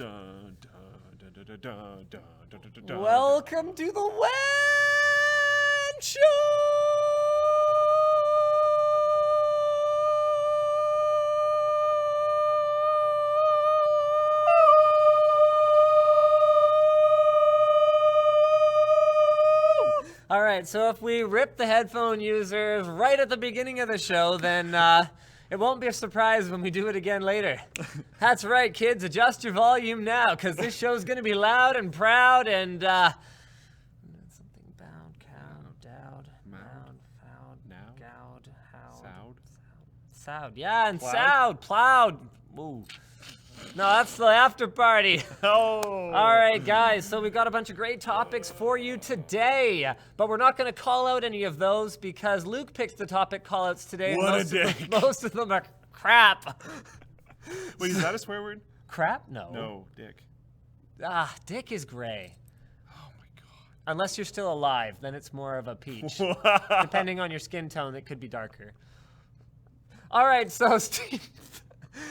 Dun, dun, dun, dun, dun, dun, dun, dun, dun, Welcome to the WAN Show! All right, so if we rip the headphone users right at the beginning of the show, then it won't be a surprise when we do it again later. That's right, kids, adjust your volume now, because this show's going to be loud and proud and something bound, cowed, dowed, mound, found, now, gowed, howd, soud, yeah, and Plowed? soud, plowed. Ooh. No, that's the after party. Oh. All right, guys, so we've got a bunch of great topics for you today, but we're not going to call out any of those because Luke picked the topic call-outs today. What and a dick. Most of them are crap. Wait, is that a swear word? Crap? No. No, dick. Ah, dick is gray. Oh my Unless you're still alive, then it's more of a peach. god. Depending on your skin tone, it could be darker. All right, so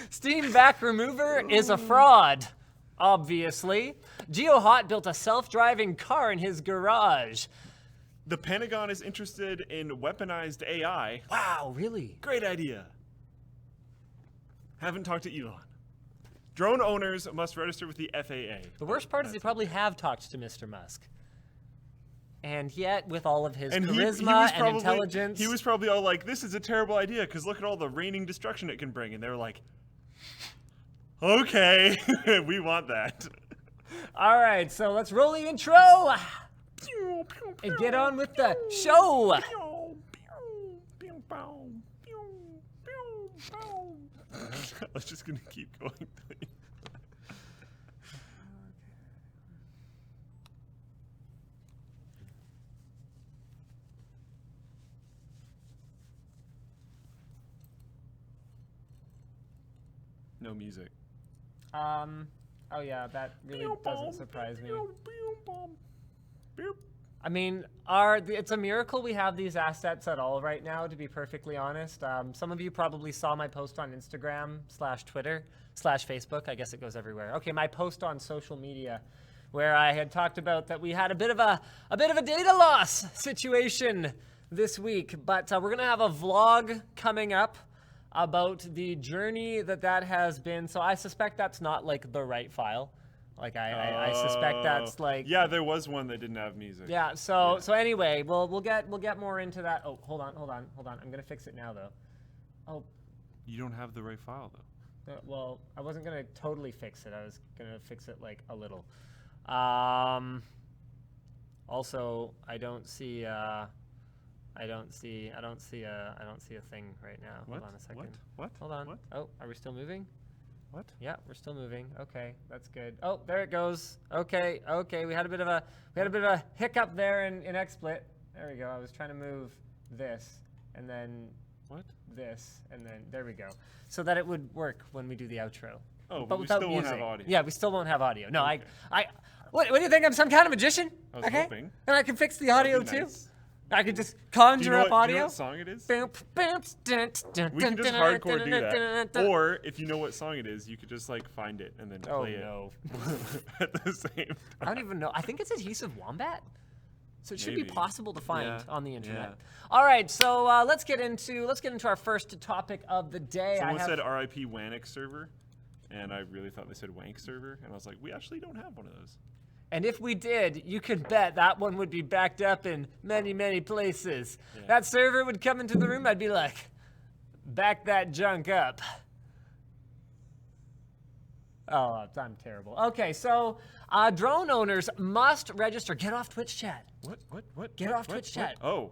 Steam Back Remover is a fraud, obviously. GeoHot built a self-driving car in his garage. The Pentagon is interested in weaponized AI. Wow, really? Great idea. Haven't talked to Elon. Drone owners must register with the FAA. The worst part is they probably have talked to Mr. Musk. And yet, with all of his charisma and intelligence... He was probably all like, this is a terrible idea, because look at all the raining destruction it can bring. And they were like, okay, we want that. All right, so let's roll the intro and get on with the show. I was just going to keep going. No music. Oh yeah, that really doesn't surprise me. I mean, it's a miracle we have these assets at all right now, to be perfectly honest. Some of you probably saw my post on Instagram / Twitter / Facebook. I guess it goes everywhere. Okay, my post on social media where I had talked about that we had a bit of a data loss situation this week, but we're gonna have a vlog coming up about the journey that has been. So I suspect that's not like the right file. Like I suspect that's like, yeah, there was one that didn't have music. yeah. So anyway, we'll get more into that. Oh, hold on. I'm gonna fix it now though. Oh, You don't have the right file though. well, I wasn't gonna totally fix it. I was gonna fix it like a little. Also, I don't see a thing right now. What? Hold on a second. What? Hold on. What? Oh, are we still moving? What? Yeah, we're still moving. Okay, that's good. Oh, there it goes. Okay. We had a bit of a hiccup there in XSplit. There we go. I was trying to move this and then What? this and then there we go, so that it would work when we do the outro. Oh, but we without still won't music. have audio. Yeah, we still won't have audio. No, Okay. What do you think? I'm some kind of magician? I was okay. hoping. And I can fix the audio That'd be too. nice. I could just Do you conjure know up what, do you know audio. what song it is? We We can just hardcore do that. Or if you know what song it is, you could just like find it and then play it no. at the same time. I don't even know. I think it's adhesive wombat. So it should be Maybe. possible to find Yeah, on the internet. yeah. All right, so let's get into our first topic of the day. Someone said RIP WANX server, and I really thought they said wank server, and I was like, we actually don't have one of those. And if we did, you could bet that one would be backed up in many, many places. Yeah. That server would come into the room, I'd be like, back that junk up. Oh, I'm terrible. Okay, so drone owners must register. Get off Twitch chat. What? Get off Twitch chat. Oh.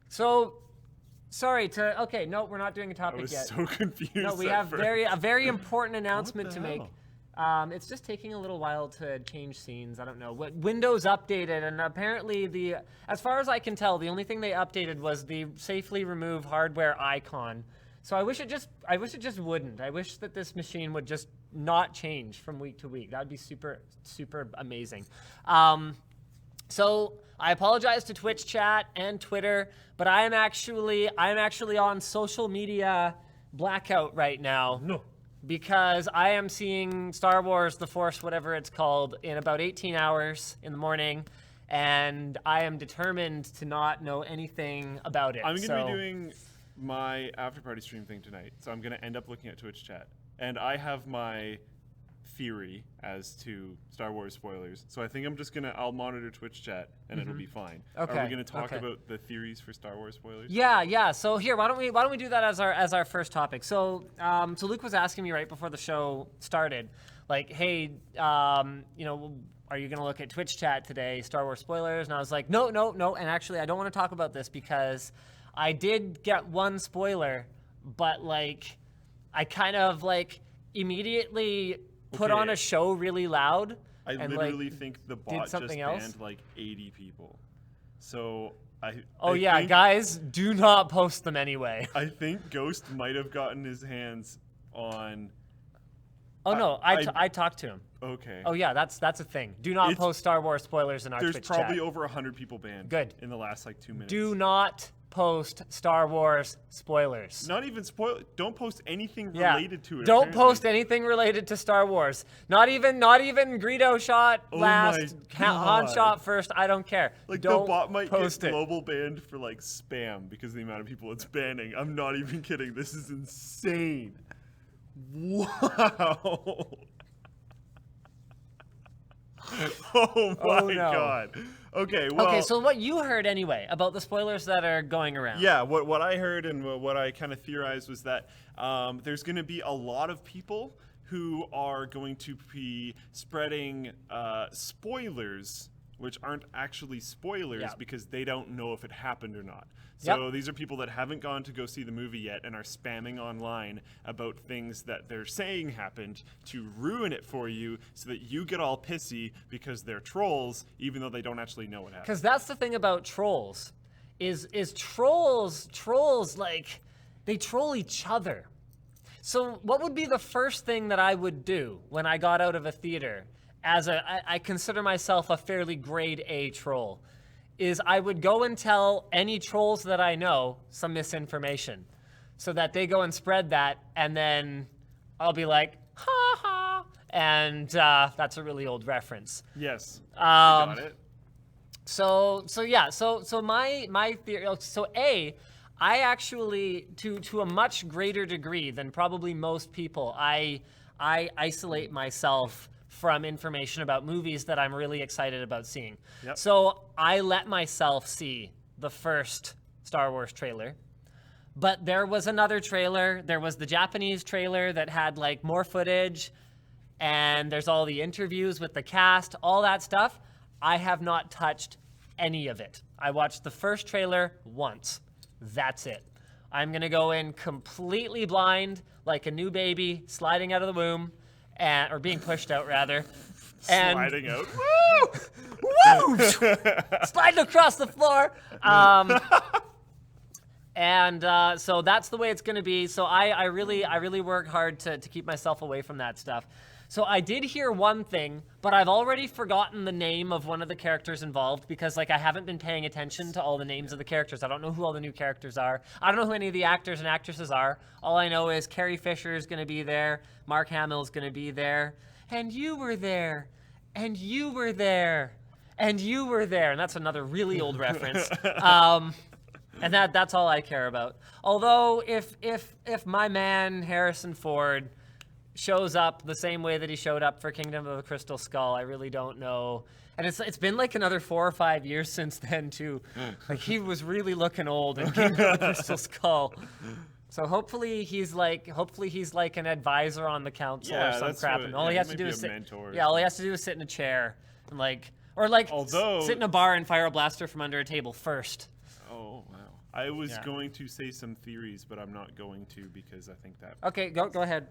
So, sorry to. Okay, no, we're not doing a I topic was yet. so confused. No, we at have first. a very important announcement the to make. hell? It's just taking a little while to change scenes. I don't know. Windows updated, and apparently as far as I can tell, the only thing they updated was the safely remove hardware icon. So I wish it just wouldn't. I wish that this machine would just not change from week to week. That would be super, super amazing. So I apologize to Twitch chat and Twitter, but I'm actually on social media blackout right now. No. because I am seeing Star Wars The Force, whatever it's called, in about 18 hours in the morning, and I am determined to not know anything about it. I'm going to be doing my after-party stream thing tonight, so I'm going to end up looking at Twitch chat. And I have my theory as to Star Wars spoilers, so I think I'm just I'll monitor Twitch chat and it'll be fine. Okay. Are we going to talk about the theories for Star Wars spoilers? Yeah. So here, why don't we do that as our first topic? So so Luke was asking me right before the show started, like, hey, you know, are you going to look at Twitch chat today, Star Wars spoilers? And I was like, no. And actually, I don't want to talk about this because I did get one spoiler, but like, I kind of like immediately put on a show really loud. I and literally think the bot just something banned else? like 80 people. So I think, guys, do not post them anyway. I think Ghost might have gotten his hands on. Oh no, I talked to him. Okay. Oh yeah, that's a thing. Do not post Star Wars spoilers in our Twitch chat. There's probably over 100 people banned. Good. In the last like 2 minutes. Do not post Star Wars spoilers. Not even Don't post anything related to it. Don't apparently. post anything related to Star Wars. Not even Greedo shot last, Han shot first. I don't care. Like don't the bot might post get it. global banned for like spam because of the amount of people it's banning. I'm not even kidding. This is insane. Wow. Oh my god. Okay, well. Okay, so what you heard anyway about the spoilers that are going around? Yeah, what I heard and what I kind of theorized was that there's going to be a lot of people who are going to be spreading spoilers, which aren't actually spoilers because they don't know if it happened or not. So these are people that haven't gone to go see the movie yet and are spamming online about things that they're saying happened to ruin it for you so that you get all pissy because they're trolls, even though they don't actually know what happened. Because that's the thing about trolls, is trolls, like, they troll each other. So what would be the first thing that I would do when I got out of a theater as I consider myself a fairly grade A troll, is I would go and tell any trolls that I know some misinformation so that they go and spread that, and then I'll be like, ha ha, and that's a really old reference. Yes, I got it. So my theory, so I actually, to a much greater degree than probably most people, I isolate myself from information about movies that I'm really excited about seeing. Yep. So I let myself see the first Star Wars trailer, but there was another trailer. There was the Japanese trailer that had like more footage, and there's all the interviews with the cast, all that stuff. I have not touched any of it. I watched the first trailer once. That's it. I'm gonna go in completely blind, like a new baby sliding out of the womb, or being pushed out rather. Sliding out. Woo! Woo! Sliding across the floor. So that's the way it's gonna be. So I really work hard to keep myself away from that stuff. So I did hear one thing, but I've already forgotten the name of one of the characters involved because like I haven't been paying attention to all the names of the characters. I don't know who all the new characters are. I don't know who any of the actors and actresses are. All I know is Carrie Fisher is going to be there. Mark Hamill is going to be there. And you were there. And you were there. And you were there. And that's another really old reference. And that's all I care about. Although if my man Harrison Ford shows up the same way that he showed up for Kingdom of the Crystal Skull, I really don't know. And it's been like another 4 or 5 years since then too. Like he was really looking old in Kingdom of the Crystal Skull. So hopefully he's like an advisor on the council or some crap. And all he has to do is sit. Yeah, all he has to do is sit in a chair and sit in a bar and fire a blaster from under a table first. Oh wow. I was going to say some theories, but I'm not going to because I think that. Okay, go ahead.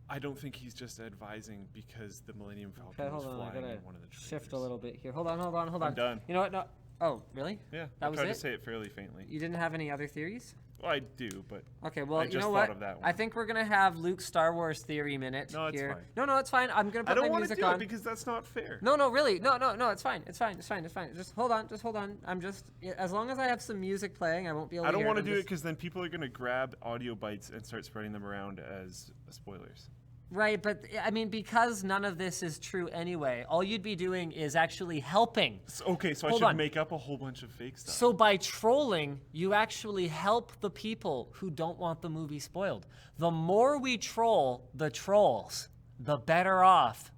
I don't think he's just advising because the Millennium Falcon was flying in one of the trailers. Shift a little bit here. Hold on. I'm done. You know what? No. Oh, really? Yeah, That I was tried to it? say it fairly faintly. You didn't have any other theories? Well, I do, but Okay, well, I you just know thought what? of that one. I think we're gonna have Luke's Star Wars theory minute No, it's here. fine. No, it's fine. I'm gonna I put don't my want to music do on. it because that's not fair. No, really. No, it's fine. It's fine. Just hold on. I'm just, as long as I have some music playing, I won't be able to I don't hear want to I'm do it just- because then people are going to grab audio bites and start spreading them around as spoilers. Right, but I mean, because none of this is true anyway, all you'd be doing is actually helping. Okay, so I Hold should on. make up a whole bunch of fake stuff. So by trolling, you actually help the people who don't want the movie spoiled. The more we troll the trolls, the better off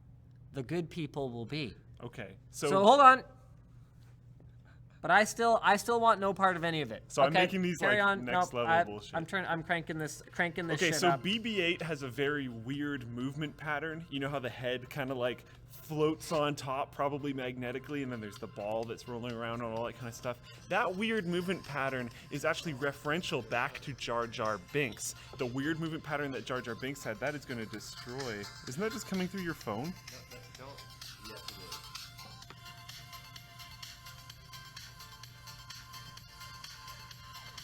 the good people will be. Okay, So hold on. But I still want no part of any of it. So I'm Okay, making these, carry like, on. next level bullshit. I'm cranking this Okay, shit so up. BB-8 has a very weird movement pattern. You know how the head kind of like floats on top, probably magnetically, and then there's the ball that's rolling around and all that kind of stuff. That weird movement pattern is actually referential back to Jar Jar Binks. The weird movement pattern that Jar Jar Binks had, that is going to destroy. Isn't that just coming through your phone?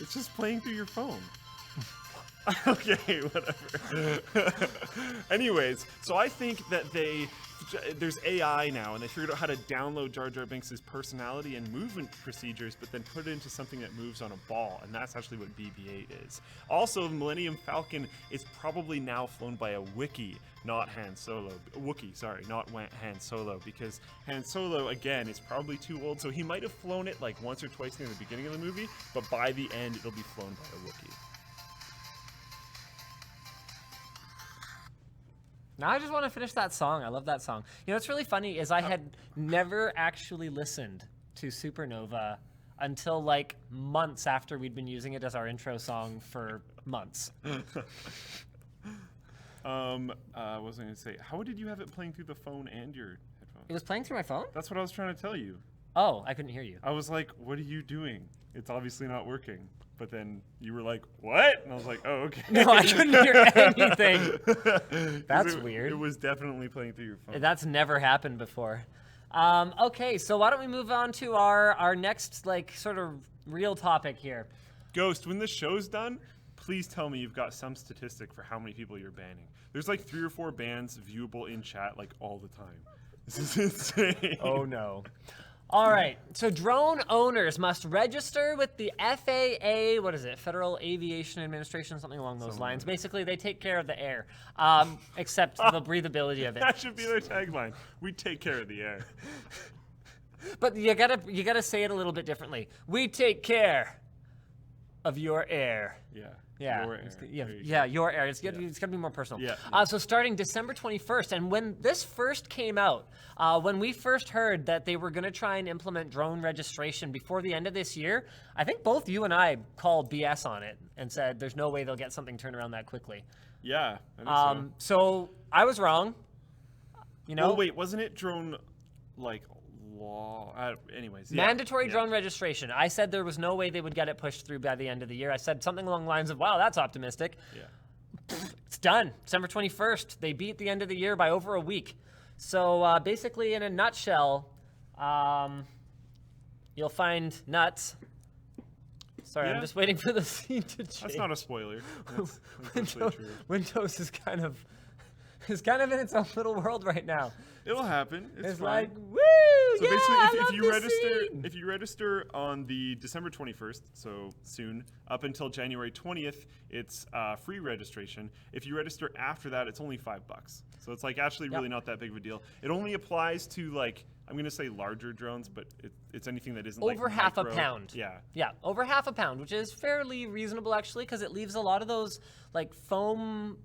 It's just playing through your phone. Okay, whatever. Anyways, so I think that there's AI now, and they figured out how to download Jar Jar Binks' personality and movement procedures, but then put it into something that moves on a ball, and that's actually what BB-8 is. Also, the Millennium Falcon is probably now flown by a Wookiee, not Han Solo. Not Han Solo, because Han Solo, again, is probably too old, so he might have flown it like once or twice near the beginning of the movie, but by the end, it'll be flown by a Wookiee. Now I just want to finish that song. I love that song. You know what's really funny is I had never actually listened to Supernova until like months after we'd been using it as our intro song for months. What was I going to say? How did you have it playing through the phone and your headphones? It was playing through my phone? That's what I was trying to tell you. Oh, I couldn't hear you. I was like, what are you doing? It's obviously not working. But then you were like, what? And I was like, oh, okay. No, I couldn't hear anything. That's weird. It was definitely playing through your phone. That's never happened before. Okay, so why don't we move on to our next, like, sort of real topic here. Ghost, when the show's done, please tell me you've got some statistic for how many people you're banning. There's like 3 or 4 bans viewable in chat like all the time. This is insane. Oh, no. All right, so drone owners must register with the FAA, what is it, Federal Aviation Administration, something along those lines. Basically, they take care of the air, except the breathability of it. That should be their tagline. We take care of the air. But you gotta say it a little bit differently. We take care of your air. Yeah. Yeah, Your air. your air. It's gotta be more personal. Yeah. So starting December 21st, and when this first came out, when we first heard that they were gonna try and implement drone registration before the end of this year, I think both you and I called BS on it and said there's no way they'll get something turned around that quickly. Yeah. I think So I was wrong. You know. Oh wait, wasn't it drone like law? Anyways, yeah. Mandatory drone registration. I said there was no way they would get it pushed through by the end of the year. I said something along the lines of, wow, that's optimistic. Yeah. It's done. December 21st. They beat the end of the year by over a week. So basically, in a nutshell, you'll find nuts. Sorry, Yeah. I'm just waiting for the scene to change. That's not a spoiler. That's actually true. Windows is kind of in its own little world right now. It'll happen. It's fine. like, woo! So yeah, basically, I if love you this register, scene. if you register on the December 21st, so soon, up until January 20th, it's free registration. If you register after that, it's only $5. So it's like actually really not that big of a deal. It only applies to like, I'm gonna say larger drones, but it's anything that isn't Over like half a micro. pound. Yeah. Yeah, over half a pound, which is fairly reasonable actually, because it leaves a lot of those like foam,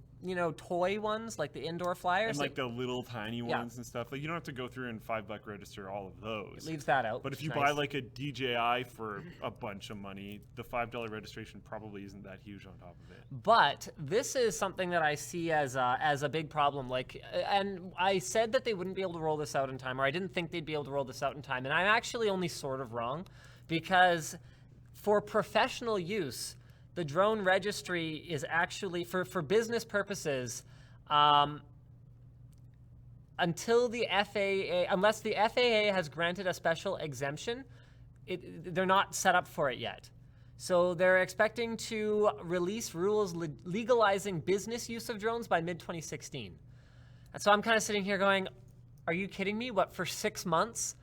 toy ones, like the indoor flyers. And like the little tiny Yeah. ones and stuff. Like you don't have to go through and $5 register all of those. It leaves that out. But if which you is buy nice. like a DJI for a bunch of money, the $5 registration probably isn't that huge on top of it. But this is something that I see as a big problem. Like, and I said that they wouldn't be able to roll this out in time, or I didn't think they'd be able to roll this out in time. And I'm actually only sort of wrong, because for professional use, the drone registry is actually for business purposes. Until the FAA, unless the FAA has granted a special exemption, they're not set up for it yet. So they're expecting to release rules legalizing business use of drones by mid-2016. And so I'm kind of sitting here going, are you kidding me? What, for 6 months,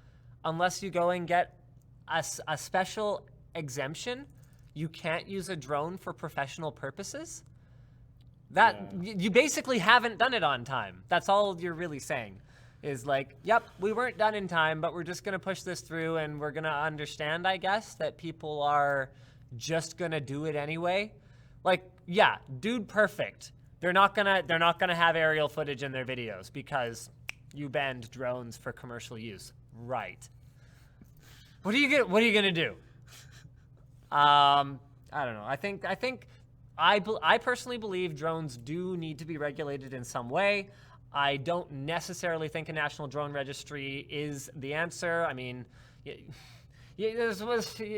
unless you go and get a special exemption, you can't use a drone for professional purposes? You basically haven't done it on time. That's all you're really saying. Is like, yep, we weren't done in time, but we're just gonna push this through, and we're gonna understand, I guess, that people are just gonna do it anyway. Like, yeah, dude, perfect. They're not gonna have aerial footage in their videos because you banned drones for commercial use, right? What are you gonna do? I don't know. I personally believe drones do need to be regulated in some way. I don't necessarily think a national drone registry is the answer. I mean, you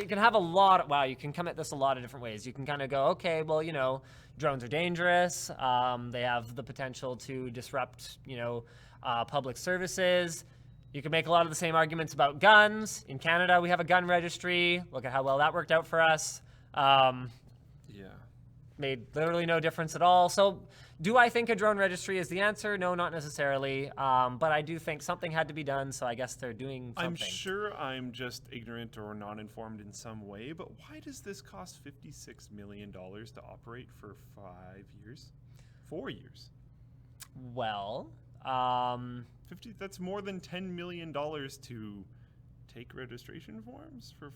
can have a lot. Wow, you can come at this a lot of different ways. You can kind of go, okay, well, you know, drones are dangerous. They have the potential to disrupt, you know, public services. You can make a lot of the same arguments about guns. In Canada, we have a gun registry. Look at how well that worked out for us. Made literally no difference at all. So do I think a drone registry is the answer? No, not necessarily. But I do think something had to be done, so I guess they're doing something. I'm sure I'm just ignorant or not informed in some way, but why does this cost $56 million to operate for 5 years? 4 years? Well, that's more than $10 million to take registration forms for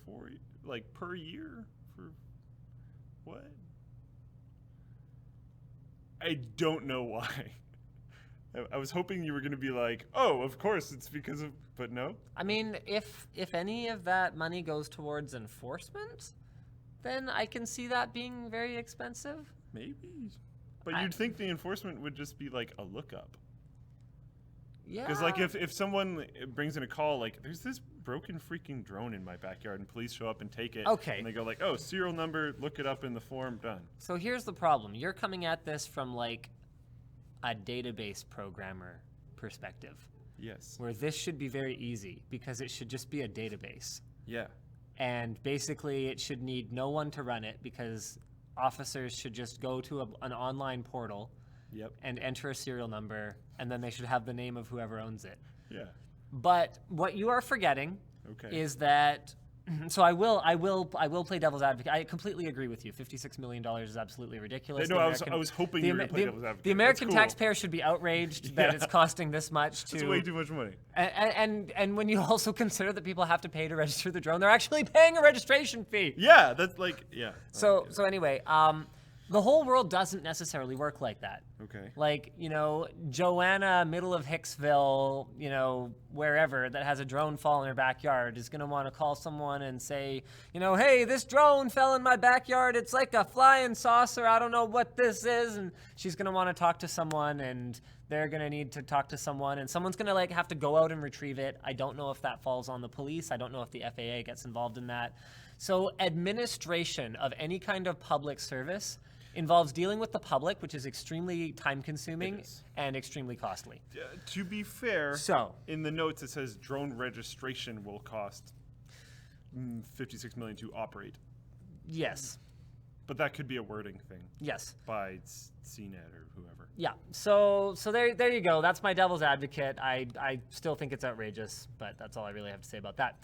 per year? For what? I don't know why. I was hoping you were going to be like, oh, of course, it's because of, but no. I mean, if any of that money goes towards enforcement, then I can see that being very expensive. Maybe. But you'd think the enforcement would just be like a lookup. Yeah. Because like if someone brings in a call, like there's this broken freaking drone in my backyard, and police show up and take it. Okay. And they go like, oh, serial number, look it up in the form, done. So here's the problem. You're coming at this from like a database programmer perspective. Yes. Where this should be very easy because it should just be a database. Yeah. And basically it should need no one to run it because officers should just go to an online portal. Yep. And enter a serial number, and then they should have the name of whoever owns it. Yeah. But what you are forgetting is that, so I will play devil's advocate. I completely agree with you. $56 million is absolutely ridiculous. No, I was hoping you were going to play devil's advocate. The American taxpayer should be outraged that it's costing this much to. It's way too much money. And when you also consider that people have to pay to register the drone, they're actually paying a registration fee. Yeah, that's like, yeah. So anyway, the whole world doesn't necessarily work like that. Okay. Like, you know, Joanna, middle of Hicksville, you know, wherever, that has a drone fall in her backyard is going to want to call someone and say, you know, hey, this drone fell in my backyard. It's like a flying saucer. I don't know what this is. And she's going to want to talk to someone, and they're going to need to talk to someone, and someone's going to like have to go out and retrieve it. I don't know if that falls on the police. I don't know if the FAA gets involved in that. So administration of any kind of public service involves dealing with the public, which is extremely time-consuming and extremely costly. To be fair, in the notes it says drone registration will cost $56 million to operate. Yes. But that could be a wording thing. Yes. By CNET or whoever. Yeah. So there you go. That's my devil's advocate. I still think it's outrageous, but that's all I really have to say about that.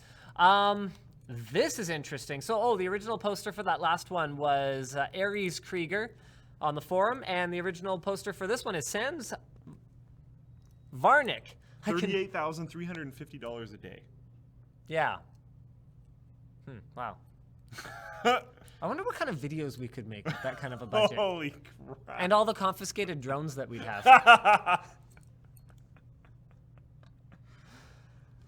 This is interesting. So, the original poster for that last one was Aries Krieger on the forum, and the original poster for this one is Sans Varnick. $38,350 a day. Yeah. Wow. I wonder what kind of videos we could make with that kind of a budget. Holy crap. And all the confiscated drones that we'd have.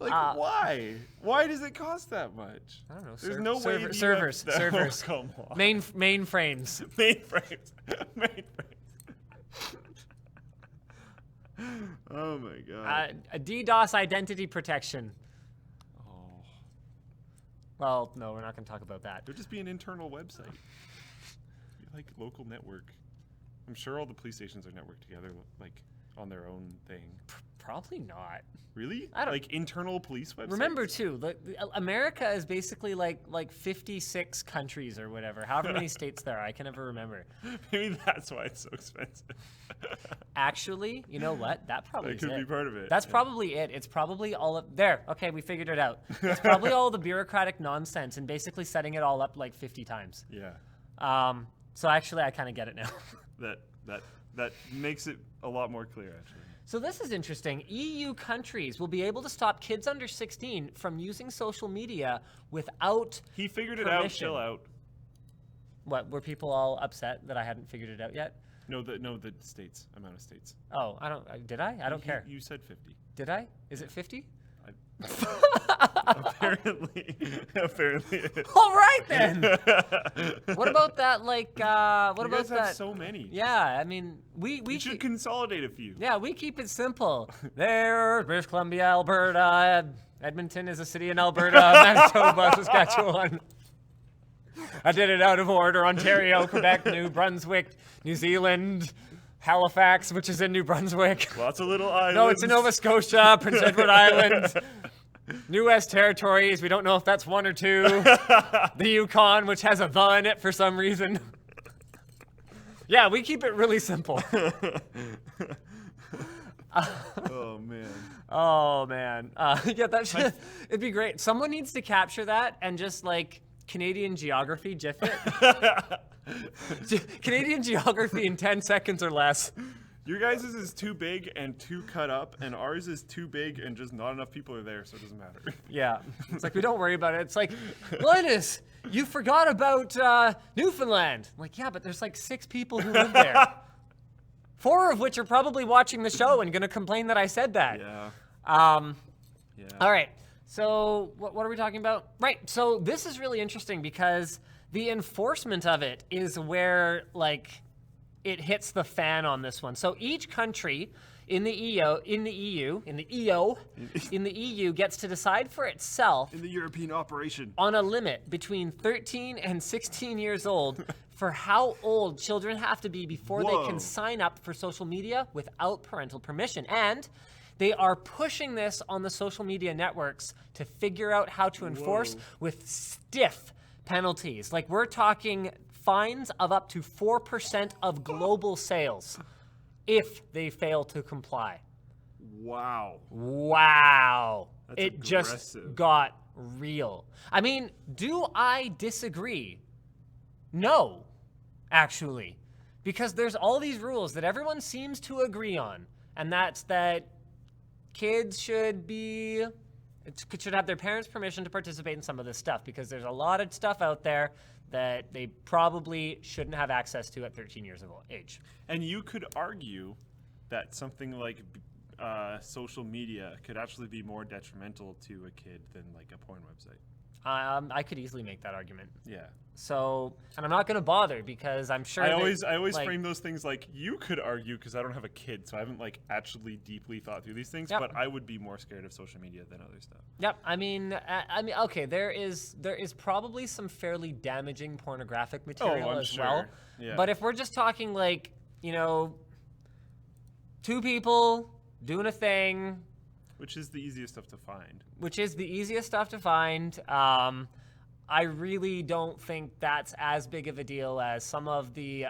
Like, why? Why does it cost that much? I don't know. There's no way. Servers. Oh, come on. Mainframes. Mainframes. Oh my god. A DDoS identity protection. Oh. Well, no, we're not going to talk about that. There'd just be an internal website. Like local network. I'm sure all the police stations are networked together, like on their own thing. Probably not. Really? I don't- Like internal police websites? Remember too, America is basically like 56 countries or whatever. However many states there are, I can never remember. Maybe that's why it's so expensive. Actually, you know what? That probably That could is be it. part of it. That's probably it. It's probably all of there. Okay, we figured it out. It's probably all the bureaucratic nonsense and basically setting it all up like 50 times. Yeah. So actually, I kind of get it now. That makes it a lot more clear, actually. So this is interesting. EU countries will be able to stop kids under 16 from using social media without He figured it permission. out. Chill out. What, were people all upset that I hadn't figured it out yet? No, the states. Amount of states. Oh, did I? I don't care. You said 50. Did I? Is it 50? Apparently. All right then. What about that? Like, what You about guys have that? so many. Yeah, I mean, we should keep, consolidate a few. yeah, we keep it simple. There, British Columbia, Alberta. Edmonton is a city in Alberta. Manitoba, Saskatchewan. I did it out of order. Ontario, Quebec, New Brunswick, New Zealand, Halifax, which is in New Brunswick. Lots of little islands. No, it's in Nova Scotia, Prince Edward Island, New West Territories. We don't know if that's one or two. The Yukon, which has a "the" in it for some reason. Yeah, we keep it really simple. Oh man. Oh man, yeah, that should, it'd be great. Someone needs to capture that and just like Canadian geography, GIF it. Canadian geography in 10 seconds or less. Your guys' is too big and too cut up, and ours is too big and just not enough people are there, so it doesn't matter. Yeah, it's like we don't worry about it. It's like, Linus, you forgot about Newfoundland. I'm like, yeah, but there's like 6 people who live there. 4 of which are probably watching the show and gonna complain that I said that. Yeah. Yeah. All right. So what are we talking about? Right. So this is really interesting because the enforcement of it is where like it hits the fan on this one. So each country in the EU gets to decide for itself In the European operation. on a limit between 13 and 16 years old for how old children have to be before they can Whoa. sign up for social media without parental permission. And they are pushing this on the social media networks to figure out how to enforce with stiff penalties. Like we're talking fines of up to 4% of global sales if they fail to comply. Wow. Wow. That's It just aggressive. got real. I mean, do I disagree? No, actually. Because there's all these rules that everyone seems to agree on. And that's that kids should have their parents' permission to participate in some of this stuff. Because there's a lot of stuff out there that they probably shouldn't have access to at 13 years of age. And you could argue that something like social media could actually be more detrimental to a kid than like a porn website. I could easily make that argument. Yeah. So, and I'm not going to bother because I'm sure I that, always like, frame those things like you could argue because I don't have a kid, so I haven't like actually deeply thought through these things. Yep. But I would be more scared of social media than other stuff. Yep. I mean, okay. There is probably some fairly damaging pornographic material I'm as sure. well. Yeah. But if we're just talking like, 2 people doing a thing, Which is the easiest stuff to find. which is the easiest stuff to find, I really don't think that's as big of a deal as some of the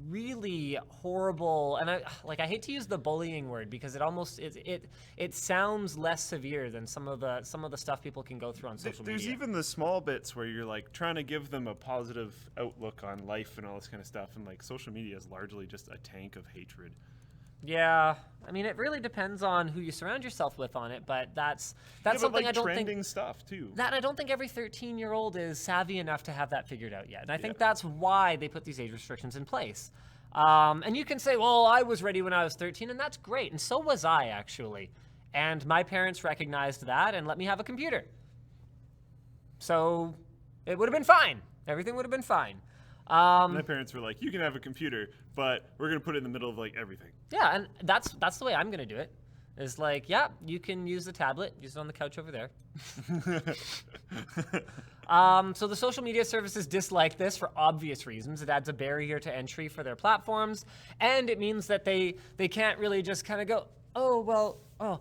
really horrible, and I hate to use the bullying word because it sounds less severe than some of the stuff people can go through on social There's media. even the small bits where you're like trying to give them a positive outlook on life and all this kind of stuff, and like social media is largely just a tank of hatred. Yeah, I mean, it really depends on who you surround yourself with on it, but that's Yeah, but, something like, I don't trending think stuff too. I don't think every 13-year-old is savvy enough to have that figured out yet. And I think that's why they put these age restrictions in place. And you can say, well, I was ready when I was 13, and that's great. And so was I, actually. And my parents recognized that and let me have a computer. So it would have been fine. Everything would have been fine. My parents were like, you can have a computer, but we're going to put it in the middle of like everything. Yeah, and that's the way I'm going to do it. Is like, yeah, you can use the tablet, use it on the couch over there. So the social media services dislike this for obvious reasons. It adds a barrier to entry for their platforms, and it means that they can't really just kind of go, oh, well, oh,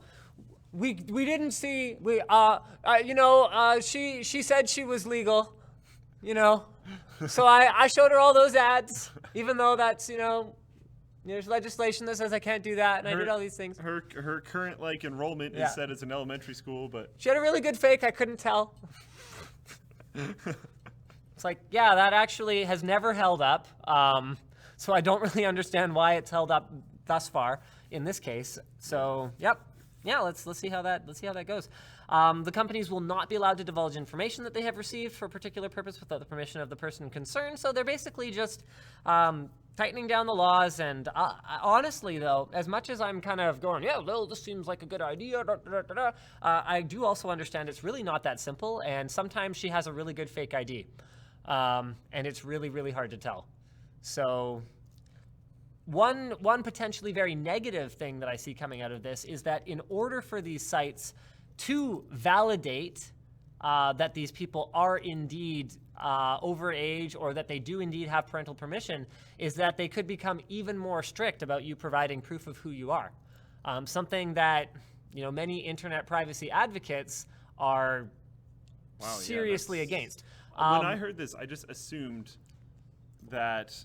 we didn't see, she said she was legal, so I showed her all those ads, even though that's, there's legislation that says I can't do that, and I did all these things. Her current enrollment is set as an elementary school, but she had a really good fake. I couldn't tell. It's like, yeah, that actually has never held up. So I don't really understand why it's held up thus far in this case. So, yep. Yeah, let's see how that goes. The companies will not be allowed to divulge information that they have received for a particular purpose without the permission of the person concerned. So they're basically just tightening down the laws. And honestly, though, as much as I'm kind of going, yeah, well, this seems like a good idea, I do also understand it's really not that simple. And sometimes she has a really good fake ID, and it's really, really hard to tell. So one potentially very negative thing that I see coming out of this is that in order for these sites to validate that these people are indeed over age or that they do indeed have parental permission, is that they could become even more strict about you providing proof of who you are. Something that many internet privacy advocates are seriously against. When I heard this, I just assumed that,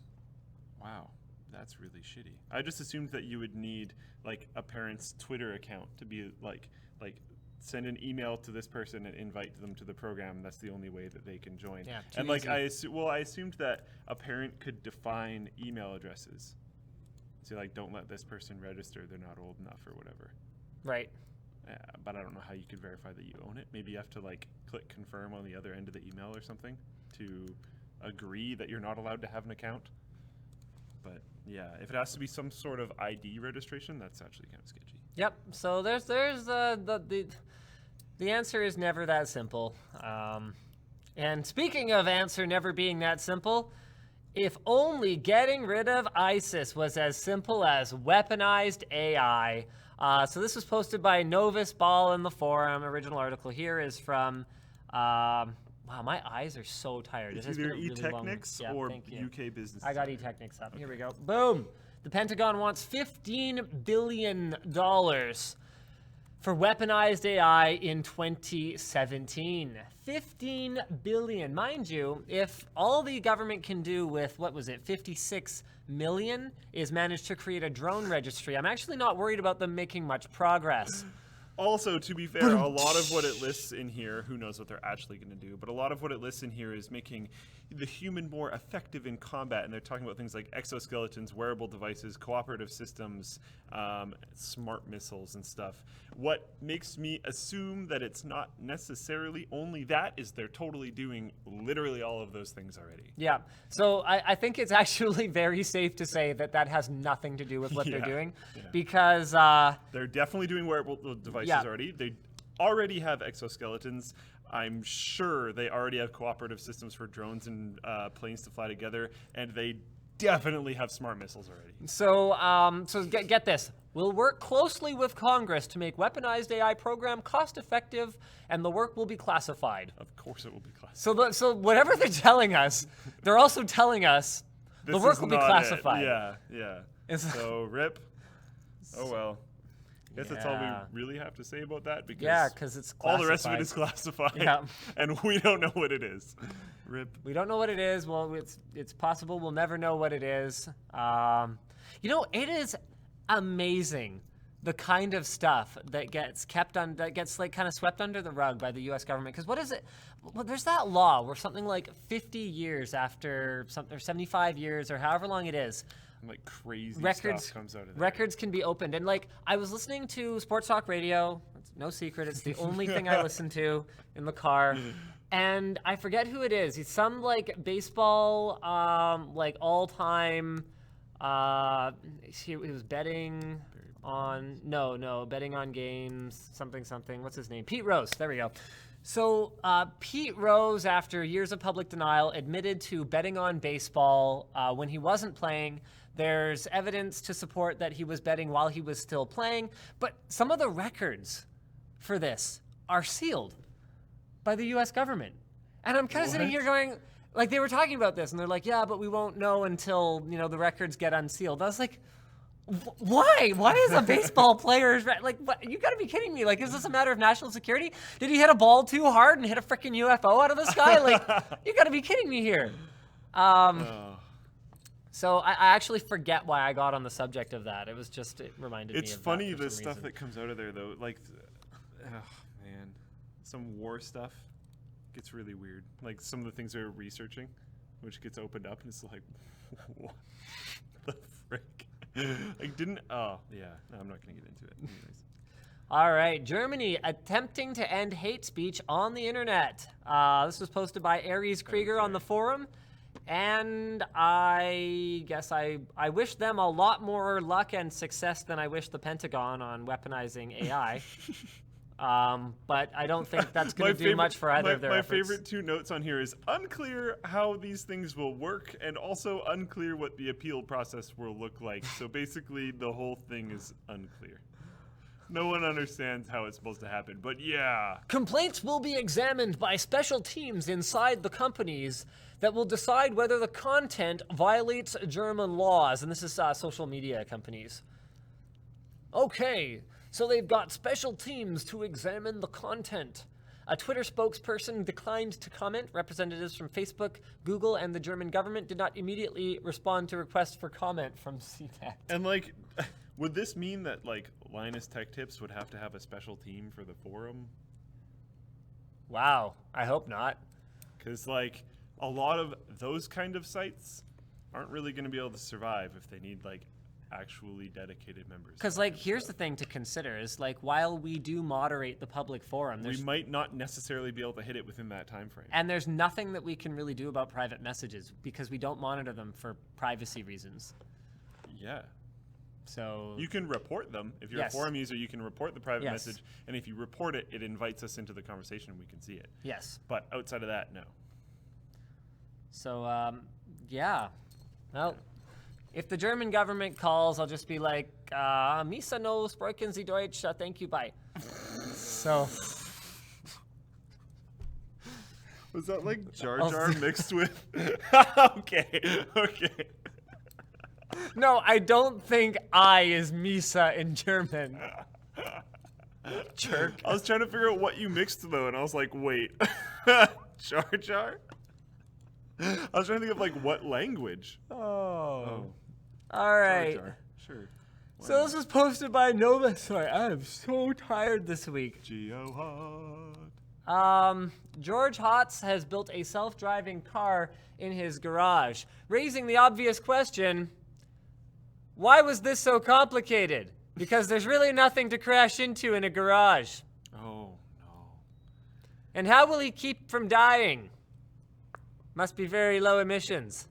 wow, that's really shitty. I just assumed that you would need a parent's Twitter account to be like send an email to this person and invite them to the program. That's the only way that they can join. Yeah, and I assumed that a parent could define email addresses. So don't let this person register. They're not old enough or whatever. Right. But I don't know how you could verify that you own it. Maybe you have to click confirm on the other end of the email or something to agree that you're not allowed to have an account. But yeah, if it has to be some sort of ID registration, that's actually kind of sketchy. Yep. So there's the answer is never that simple. And speaking of answer never being that simple, if only getting rid of ISIS was as simple as weaponized AI. So this was posted by Novus Ball in the forum. Original article here is from. Wow, my eyes are so tired. It's either eTechnics or UK Business. I got eTechnics up. Okay. Here we go. Boom. The Pentagon wants $15 billion for weaponized AI in 2017. $15 billion. Mind you, if all the government can do with, 56 million is manage to create a drone registry, I'm actually not worried about them making much progress. Also, to be fair, a lot of what it lists in here, who knows what they're actually going to do, but a lot of what it lists in here is making the human more effective in combat. And they're talking about things like exoskeletons, wearable devices, cooperative systems, smart missiles and stuff. What makes me assume that it's not necessarily only that is they're totally doing literally all of those things already. Yeah. So I think it's actually very safe to say that that has nothing to do with what they're doing because they're definitely doing wearable devices already. They already have exoskeletons. I'm sure they already have cooperative systems for drones and planes to fly together, and they definitely have smart missiles already. So get this. We'll work closely with Congress to make weaponized AI program cost-effective, and the work will be classified. Of course it will be classified. So whatever they're telling us, they're also telling us the work will be classified. Yeah. So, RIP. Oh, well. I guess that's all we really have to say about that because it's classified. All the rest of it is classified, and we don't know what it is. RIP. We don't know what it is. Well, it's possible we'll never know what it is. It is amazing the kind of stuff that gets kind of swept under the rug by the U.S. government. Because what is it? Well, there's that law where something like 50 years after something, or 75 years, or however long it is. Crazy stuff comes out of there. Records can be opened. And I was listening to Sports Talk Radio. It's no secret. It's the only thing I listen to in the car. And I forget who it is. He's some baseball, all-time, he was betting on, betting on games, something. What's his name? Pete Rose. There we go. So Pete Rose, after years of public denial, admitted to betting on baseball when he wasn't playing. There's evidence to support that he was betting while he was still playing. But some of the records for this are sealed by the U.S. government. And I'm kind of sitting here going, like, they were talking about this, and they're like, yeah, but we won't know until, the records get unsealed. I was like, why? Why is a baseball player's like? What? You got to be kidding me! Like, is this a matter of national security? Did he hit a ball too hard and hit a freaking UFO out of the sky? Like, you got to be kidding me here. So I actually forget why I got on the subject of that. It was just it reminded me. It's of funny that for the some stuff reason. that comes out of there though. Like, man, some war stuff gets really weird. Like some of the things they're researching, which gets opened up, and it's like, what the frick? Like, oh, yeah. No, I'm not going to get into it. Anyways. All right. Germany attempting to end hate speech on the internet. This was posted by Aries Krieger on the forum. And I guess I wish them a lot more luck and success than I wish the Pentagon on weaponizing AI. But I don't think that's going to do much for either of their efforts. My favorite two notes on here is unclear how these things will work and also unclear what the appeal process will look like. So basically the whole thing is unclear. No one understands how it's supposed to happen, but yeah. Complaints will be examined by special teams inside the companies that will decide whether the content violates German laws. And this is social media companies. Okay. So they've got special teams to examine the content. A Twitter spokesperson declined to comment. Representatives from Facebook, Google, and the German government did not immediately respond to requests for comment from CNET. And like, would this mean that like Linus Tech Tips would have to have a special team for the forum? Wow, I hope not. Because like a lot of those kind of sites aren't really going to be able to survive if they need like actually dedicated members. Because like here's the thing to consider is like while we do moderate the public forum, we might not necessarily be able to hit it within that time frame. And there's nothing that we can really do about private messages because we don't monitor them for privacy reasons. Yeah. So you can report them. If you're a forum user, you can report the private message, and if you report it, it invites us into the conversation and we can see it. Yes. But outside of that, no. So yeah. Well, if the German government calls, I'll just be like, Misa no sprechen Sie Deutsch, thank you, bye. So. Was that like Jar Jar mixed with? Okay. No, I don't think I is Misa in German. Jerk. I was trying to figure out what you mixed though, and I was like, wait. Jar Jar? I was trying to think of like what language. Oh. All right. Jar Jar. Sure. So this was posted by Nova. Sorry, I am so tired this week. Hot. George Hotz has built a self-driving car in his garage, raising the obvious question, why was this so complicated? Because there's really nothing to crash into in a garage. Oh, no. And how will he keep from dying? Must be very low emissions.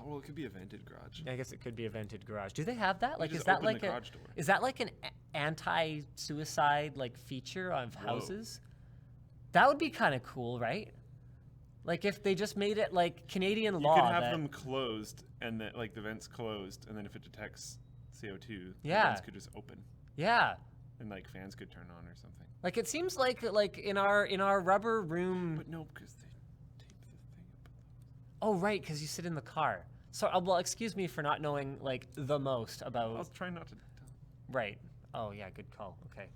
Well, it could be a vented garage. I guess it could be a vented garage. Do they have that? Like, just is that open like the a? garage door. Is that like an anti-suicide like feature of houses? That would be kind of cool, right? Like if they just made it like Canadian law. You could have them closed, and then like the vents closed, and then if it detects CO2, the vents could just open. Yeah. And like fans could turn on or something. Like it seems like in our rubber room. But no, because they tape the thing up. Oh right, because you sit in the car. So well, excuse me for not knowing like the most about. I'll try not to tell. Right. Oh yeah, good call. Okay.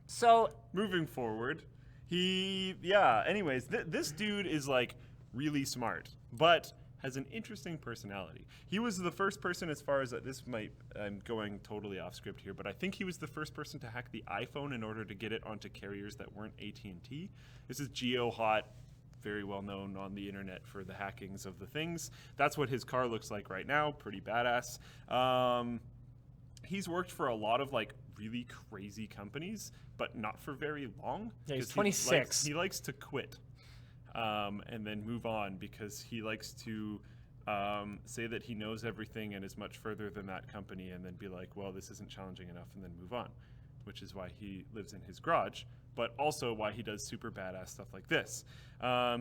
So moving forward, anyways, this dude is like really smart, but has an interesting personality. He was the first person, as far as I'm going totally off script here, but I think he was the first person to hack the iPhone in order to get it onto carriers that weren't AT&T. This is GeoHot, very well known on the internet for the hackings of the things. That's what his car looks like right now, pretty badass. He's worked for a lot of like really crazy companies, but not for very long. Yeah, he's 26. He likes to quit and then move on because he likes to say that he knows everything and is much further than that company, and then be like, well, this isn't challenging enough, and then move on, which is why he lives in his garage, but also why he does super badass stuff like this.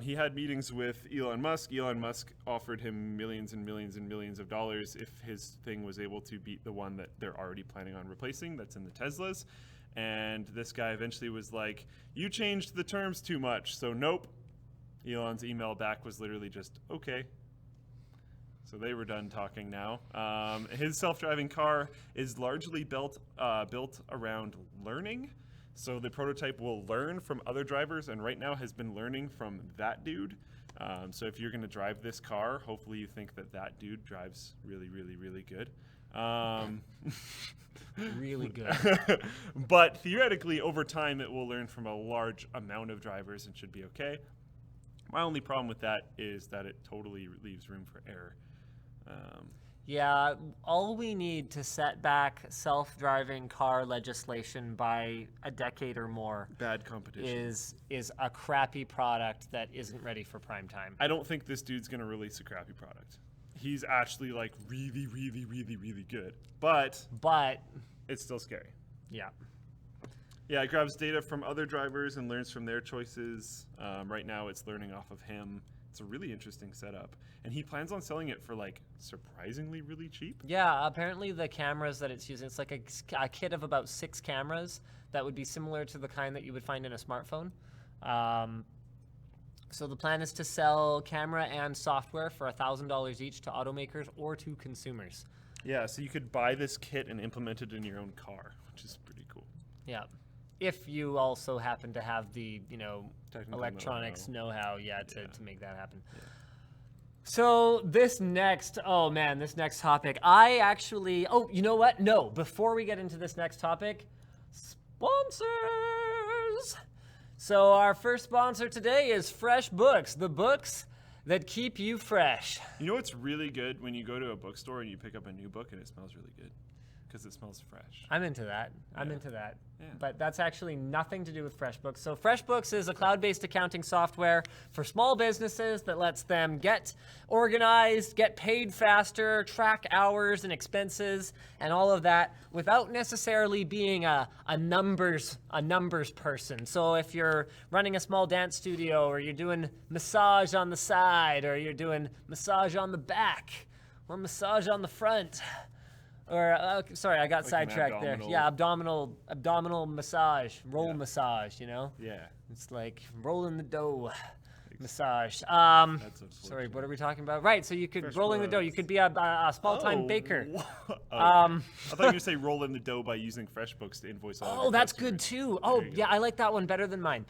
He had meetings with Elon Musk. Elon Musk offered him millions and millions and millions of dollars if his thing was able to beat the one that they're already planning on replacing that's in the Teslas. And this guy eventually was like, you changed the terms too much, so nope. Elon's email back was literally just, okay. So they were done talking now. His self-driving car is largely built around learning. So the prototype will learn from other drivers, and right now has been learning from that dude. So if you're going to drive this car, hopefully you think that that dude drives really, really, really good. Really good. But theoretically, over time, it will learn from a large amount of drivers and should be okay. My only problem with that is that it totally leaves room for error. Yeah, all we need to set back self-driving car legislation by a decade or more Bad competition. is a crappy product that isn't ready for prime time. I don't think this dude's going to release a crappy product. He's actually like really, really, really, really good. But it's still scary. Yeah. Yeah, it grabs data from other drivers and learns from their choices. Right now it's learning off of him. It's a really interesting setup. And he plans on selling it for like surprisingly really cheap. Yeah, apparently the cameras that it's using, it's like a kit of about 6 cameras that would be similar to the kind that you would find in a smartphone. So the plan is to sell camera and software for $1,000 each to automakers or to consumers. Yeah, so you could buy this kit and implement it in your own car, which is pretty cool. Yeah. If you also happen to have the, Technical electronics know-how, to make that happen. Yeah. So this next topic, I actually, you know what? No, before we get into this next topic, sponsors. So our first sponsor today is Freshbooks, the books that keep you fresh. You know what's really good when you go to a bookstore and you pick up a new book and it smells really good? Because it smells fresh. I'm into that. I'm into that. Yeah. But that's actually nothing to do with FreshBooks. So FreshBooks is a cloud-based accounting software for small businesses that lets them get organized, get paid faster, track hours and expenses and all of that without necessarily being a numbers person. So if you're running a small dance studio or you're doing massage on the side or you're doing massage on the back or massage on the front, or sorry, I got Like sidetracked there. Yeah, abdominal massage, massage. Yeah. It's like rolling the dough massage. That's Sorry, what are we talking about? Right, so you could rolling the dough. You could be a small-time baker. I thought you were going to say roll in the dough by using FreshBooks to invoice all. Oh, that's good too. Oh, yeah, I like that one better than mine.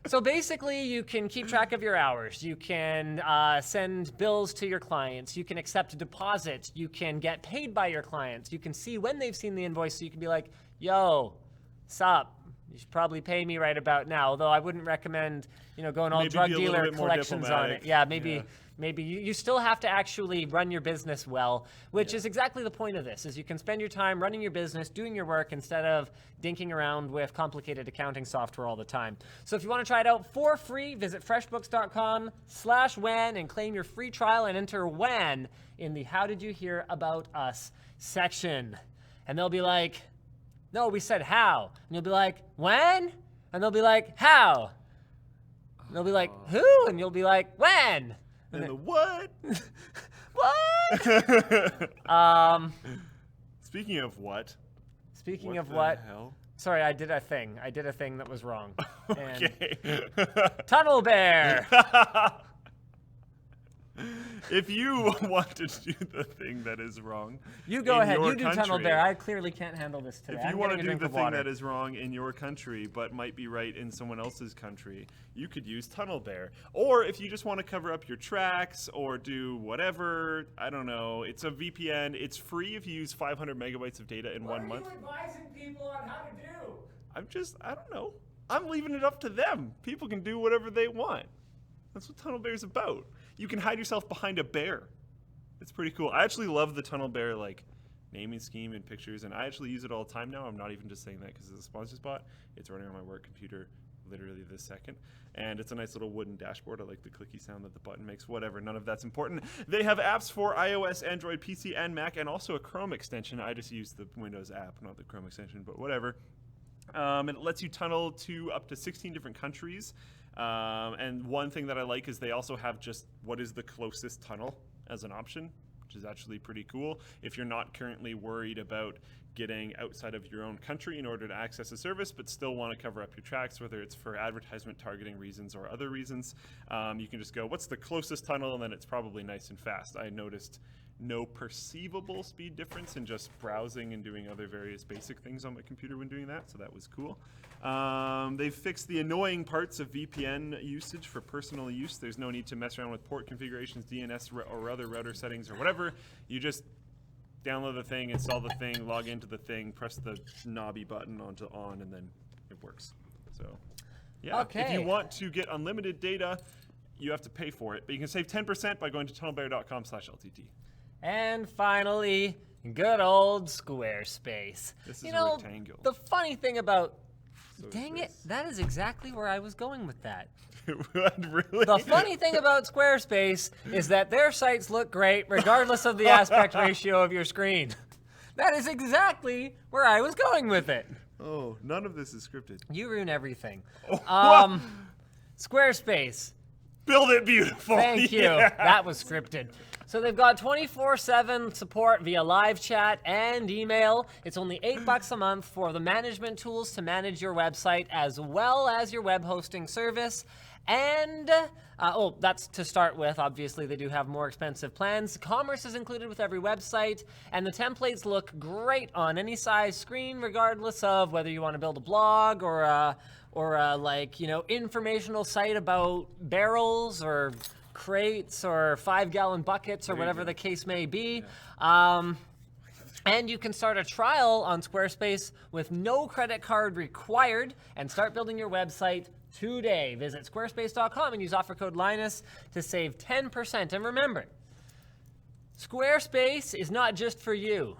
So basically, you can keep track of your hours. You can send bills to your clients. You can accept a deposit. You can get paid by your clients. You can see when they've seen the invoice, so you can be like, yo, sup? You should probably pay me right about now. Although I wouldn't recommend, going all Maybe drug be a little dealer bit more collections on it. diplomatic. Yeah, maybe you still have to actually run your business well, which is exactly the point of this, is you can spend your time running your business, doing your work, instead of dinking around with complicated accounting software all the time. So if you want to try it out for free, visit freshbooks.com/WAN and claim your free trial and enter WAN in the How Did You Hear About Us section. And they'll be like, no, we said how. And you'll be like, when? And they'll be like, how? And they'll be like, who? And you'll be like, when? And the what? What? Speaking of what? Speaking of the what? hell? Sorry, I did a thing that was wrong. Okay. Tunnelbear. If you want to do the thing that is wrong, You go in ahead. your You do country, Tunnelbear. I clearly can't handle this today. If you I'm want to getting a do drink the of thing water. that is wrong in your country but might be right in someone else's country, you could use Tunnelbear. Or if you just want to cover up your tracks or do whatever, I don't know, it's a VPN. It's free if you use 500 megabytes of data in 1 month. What are you advising people on how to do? I don't know. I'm leaving it up to them. People can do whatever they want. That's what Tunnelbear is about. You can hide yourself behind a bear. It's pretty cool. I actually love the Tunnelbear naming scheme and pictures, and I actually use it all the time now. I'm not even just saying that because it's a sponsor spot. It's running on my work computer literally this second, and it's a nice little wooden dashboard. I like the clicky sound that the button makes. Whatever, none of that's important. They have apps for iOS, Android, PC, and Mac, and also a Chrome extension. I just use the Windows app, not the Chrome extension, but whatever. It lets you tunnel to up to 16 different countries. And one thing that I like is they also have just what is the closest tunnel as an option, which which is actually pretty cool. If you're not currently worried about getting outside of your own country in order to access a service, but still want to cover up your tracks, whether it's for advertisement targeting reasons or other reasons, you can just go, what's the closest tunnel? And then it's probably nice and fast. I noticed no perceivable speed difference in just browsing and doing other various basic things on my computer when doing that, so that was cool. They've fixed the annoying parts of VPN usage for personal use. There's no need to mess around with port configurations, DNS, or other router settings or whatever. You just download the thing, install the thing, log into the thing, press the knobby button onto on, and then it works. So, yeah. Okay. If you want to get unlimited data, you have to pay for it. But you can save 10% by going to tunnelbear.com/LTT. And finally, good old Squarespace. This is rectangular. The funny thing about... So Dang is it, that is exactly where I was going with that. Really? The funny thing about Squarespace is that their sites look great regardless of the aspect ratio of your screen. That is exactly where I was going with it. Oh, none of this is scripted. You ruin everything. Oh, Squarespace. build it beautiful. Thank you. Yeah. That was scripted. So they've got 24/7 support via live chat and email. It's only $8 a month for the management tools to manage your website as well as your web hosting service. And, that's to start with. Obviously, they do have more expensive plans. Commerce is included with every website, and the templates look great on any size screen, regardless of whether you want to build a blog or a informational site about barrels or crates or 5-gallon buckets or whatever the case may be. Yeah. And you can start a trial on Squarespace with no credit card required and start building your website today. Visit squarespace.com and use offer code Linus to save 10%. And remember, Squarespace is not just for you.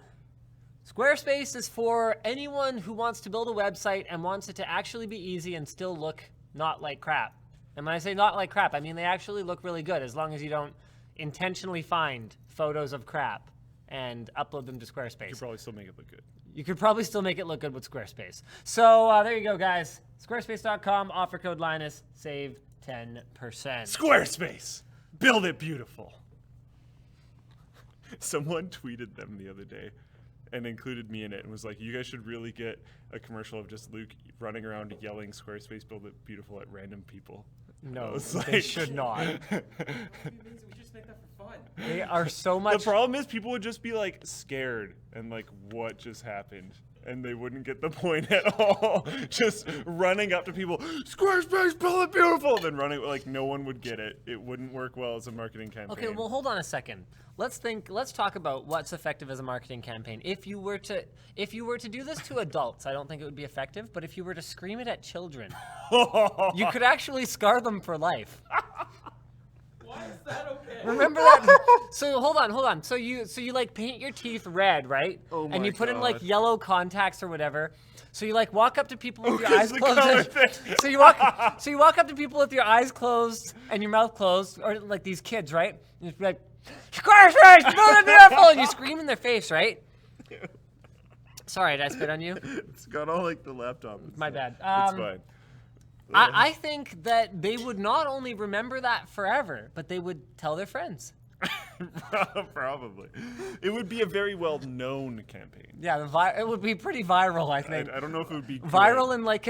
Squarespace is for anyone who wants to build a website and wants it to actually be easy and still look not like crap. And when I say not like crap, I mean they actually look really good as long as you don't intentionally find photos of crap and upload them to Squarespace. You could probably still make it look good. You could probably still make it look good with Squarespace. So there you go, guys. Squarespace.com, offer code Linus, save 10%. Squarespace, build it beautiful. Someone tweeted them the other day and included me in it and was like, you guys should really get a commercial of just Luke running around yelling Squarespace, build it beautiful at random people. No, they should not. We just make that for fun. They are so much... The problem is people would just be like scared and like, what just happened? And they wouldn't get the point at all. Just running up to people, Squarespace, build it beautiful, then running, like no one would get it. It wouldn't work well as a marketing campaign. Okay, well, hold on a second. Let's talk about what's effective as a marketing campaign. If you were to do this to adults, I don't think it would be effective, but if you were to scream it at children, you could actually scar them for life. Why is that okay? Remember that? So hold on. So you like paint your teeth red, right? Oh my and you put in like God. yellow contacts or whatever. So you like walk up to people with your 'cause eyes the closed. color thing. So you walk up to people with your eyes closed and your mouth closed, or like these kids, right? And you just be like, Squarespace, build it beautiful, and you scream in their face, right? Sorry, did I spit on you? It's got all like the laptop. And My stuff. bad. It's fine. I think that they would not only remember that forever, but they would tell their friends. Probably. It would be a very well-known campaign. Yeah, it would be pretty viral, I think. I don't know if it would be Viral in like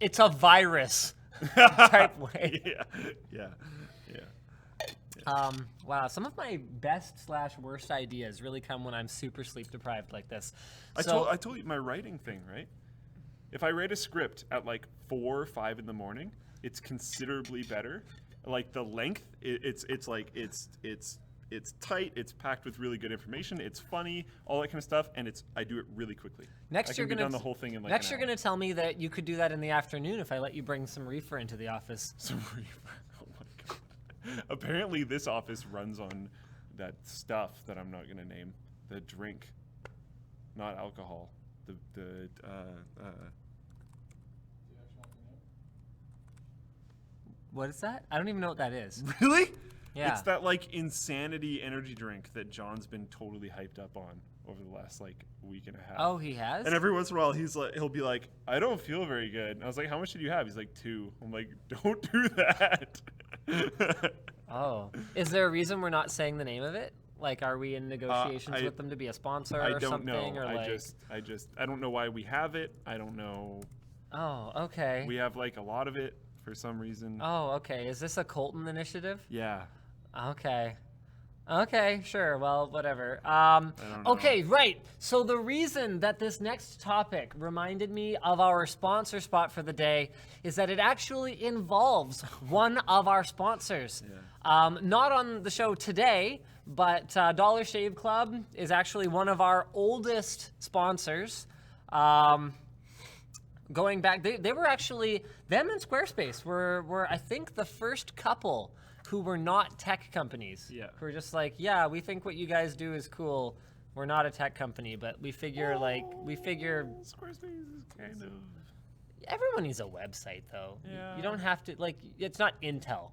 it's a virus type way. Yeah. Wow, some of my best/worst ideas really come when I'm super sleep deprived like this. I told you my writing thing, right? If I write a script at like 4 or 5 in the morning, it's considerably better. Like the length, it's tight, it's packed with really good information, it's funny, all that kind of stuff, and I do it really quickly. Next, you're done the whole thing in like next an you're hour. gonna tell me that you could do that in the afternoon if I let you bring some reefer into the office. Some reefer. Oh my god. Apparently this office runs on that stuff that I'm not gonna name. The drink, not alcohol. What is that? I don't even know what that is. Really? Yeah. It's that like insanity energy drink that John's been totally hyped up on over the last like week and a half. Oh, he has? And every once in a while he'll be like, I don't feel very good. And I was like, how much did you have? He's like, 2. I'm like, don't do that. Oh. Is there a reason we're not saying the name of it? Like, are we in negotiations with them to be a sponsor I or don't something? know. Or I don't know why we have it. I don't know. Oh, okay. We have like a lot of it for some reason. Oh, okay. Is this a Colton initiative? Yeah. Okay. Okay, sure. Well, whatever. don't know. Okay, right. So the reason that this next topic reminded me of our sponsor spot for the day is that it actually involves one of our sponsors. Not on the show today, but Dollar Shave Club is actually one of our oldest sponsors. Going back, they were actually, them and Squarespace were I think the first couple who were not tech companies. Yeah. Who were just like, yeah, we think what you guys do is cool. We're not a tech company, but we figure Squarespace is kind of. everyone needs a website though. Yeah. You don't have to, like, it's not Intel.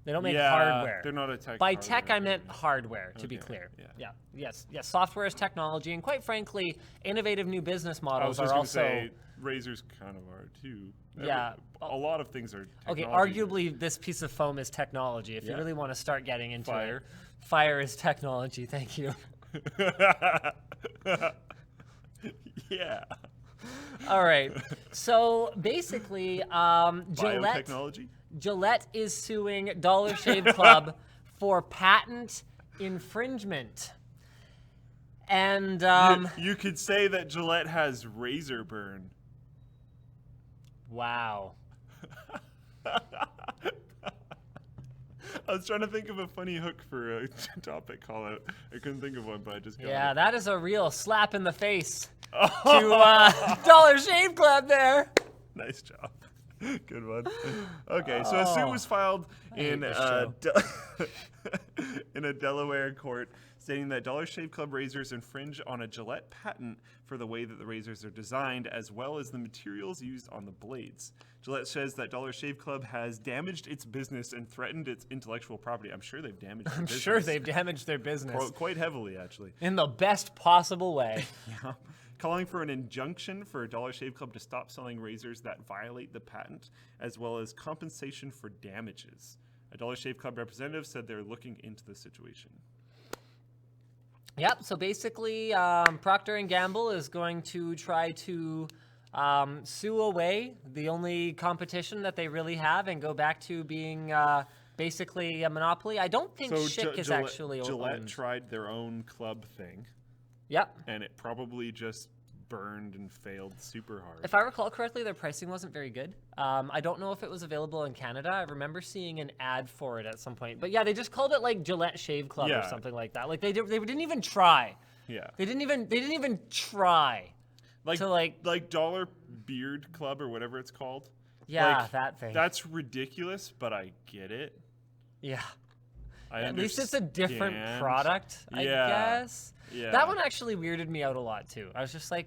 They don't make Yeah, hardware. they're not a tech. By hardware tech, I meant company. hardware, to be Okay, clear. yeah. Yes. Software is technology, and quite frankly, innovative new business I was models just are gonna also. say razors kind of are too. Yeah. A lot of things are. Okay, technology. arguably, this piece of foam is technology. If you Yeah. really want to start getting into Fire. it, fire is technology. Thank you. Yeah. All right. So basically, Gillette. Biotechnology. Gillette is suing Dollar Shave Club for patent infringement. And You could say that Gillette has razor burn. wow. I was trying to think of a funny hook for a topic call out. I couldn't think of one, but I just got Yeah, it. that is a real slap in the face to Dollar Shave Club there. Nice job. Good one. Okay, so a suit was filed in this show. in a Delaware court stating that Dollar Shave Club razors infringe on a Gillette patent for the way that the razors are designed, as well as the materials used on the blades. Gillette says that Dollar Shave Club has damaged its business and threatened its intellectual property. I'm sure they've damaged their I'm business. sure they've damaged their business Quite heavily, actually. in the best possible way. Yeah. Calling for an injunction for Dollar Shave Club to stop selling razors that violate the patent, as well as compensation for damages. A Dollar Shave Club representative said they're looking into the situation. Yep. So basically, Procter & Gamble is going to try to sue away the only competition that they really have and go back to being basically a monopoly. I don't think Schick is actually Gillette owned. tried their own club thing, Yep. and it probably just burned and failed super hard. If I recall correctly, their pricing wasn't very good. I don't know if it was available in Canada. I remember seeing an ad for it at some point. But yeah, they just called it like Gillette Shave Club or Yeah. something like that. Like they didn't even try. Yeah. They didn't even try. Like, to, like- Dollar Beard Club or whatever it's called. Yeah, Like, that thing. That's ridiculous, but I get it. Yeah. I At least it's a different understand. product, I Yeah. guess. Yeah. That one actually weirded me out a lot too. I was just like,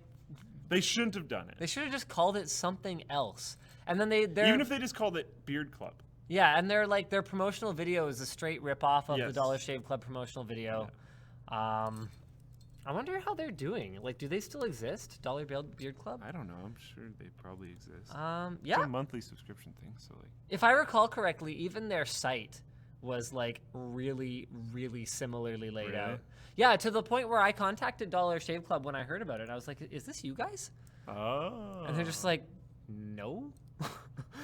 They shouldn't have done it. they should have just called it something else. And then they're Even if they just called it Beard Club. yeah, and their promotional video is a straight rip off of the Yes. Dollar Shave Club promotional video. I wonder how they're doing. Like, do they still exist? Dollar Beard Club? I don't know. I'm sure they probably exist. It's Yeah. a monthly subscription thing, so like. If I recall correctly, even their site was like really, really similarly laid Really? out. Yeah, to the point where I contacted Dollar Shave Club when I heard about it. I was like, "Is this you guys?" Oh. And they're just like, "No."